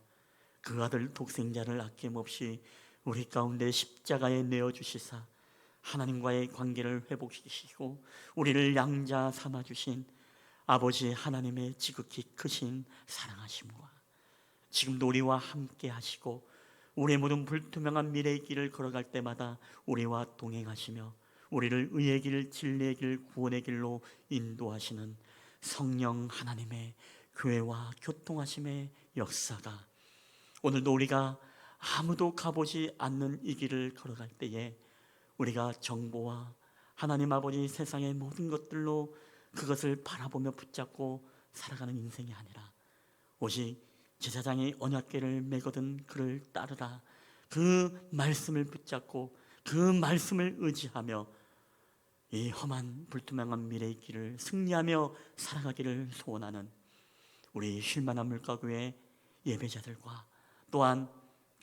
그 아들 독생자를 아낌없이 우리 가운데 십자가에 내어주시사 하나님과의 관계를 회복시키시고 우리를 양자 삼아주신 아버지 하나님의 지극히 크신 사랑하심과 지금도 우리와 함께 하시고 우리의 모든 불투명한 미래의 길을 걸어갈 때마다 우리와 동행하시며 우리를 의의 길, 진리의 길, 구원의 길로 인도하시는 성령 하나님의 교회와 교통하심의 역사가 오늘도 우리가 아무도 가보지 않는 이 길을 걸어갈 때에 우리가 정보와 하나님 아버지 세상의 모든 것들로 그것을 바라보며 붙잡고 살아가는 인생이 아니라 오직 제사장이 언약궤를 메거든 그를 따르라. 그 말씀을 붙잡고 그 말씀을 의지하며 이 험한 불투명한 미래의 길을 승리하며 살아가기를 소원하는 우리 쉴만한 물가구의 예배자들과 또한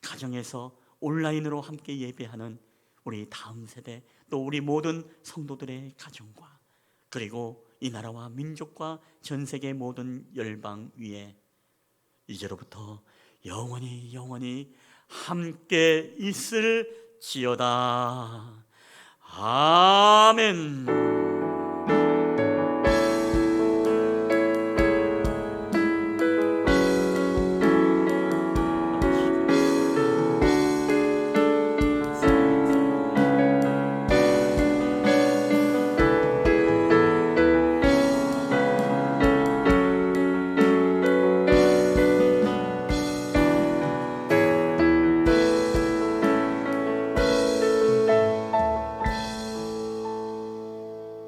가정에서 온라인으로 함께 예배하는 우리 다음 세대, 또 우리 모든 성도들의 가정과 그리고 이 나라와 민족과 전 세계 모든 열방 위에 이제로부터 영원히 함께 있을지어다. 아멘.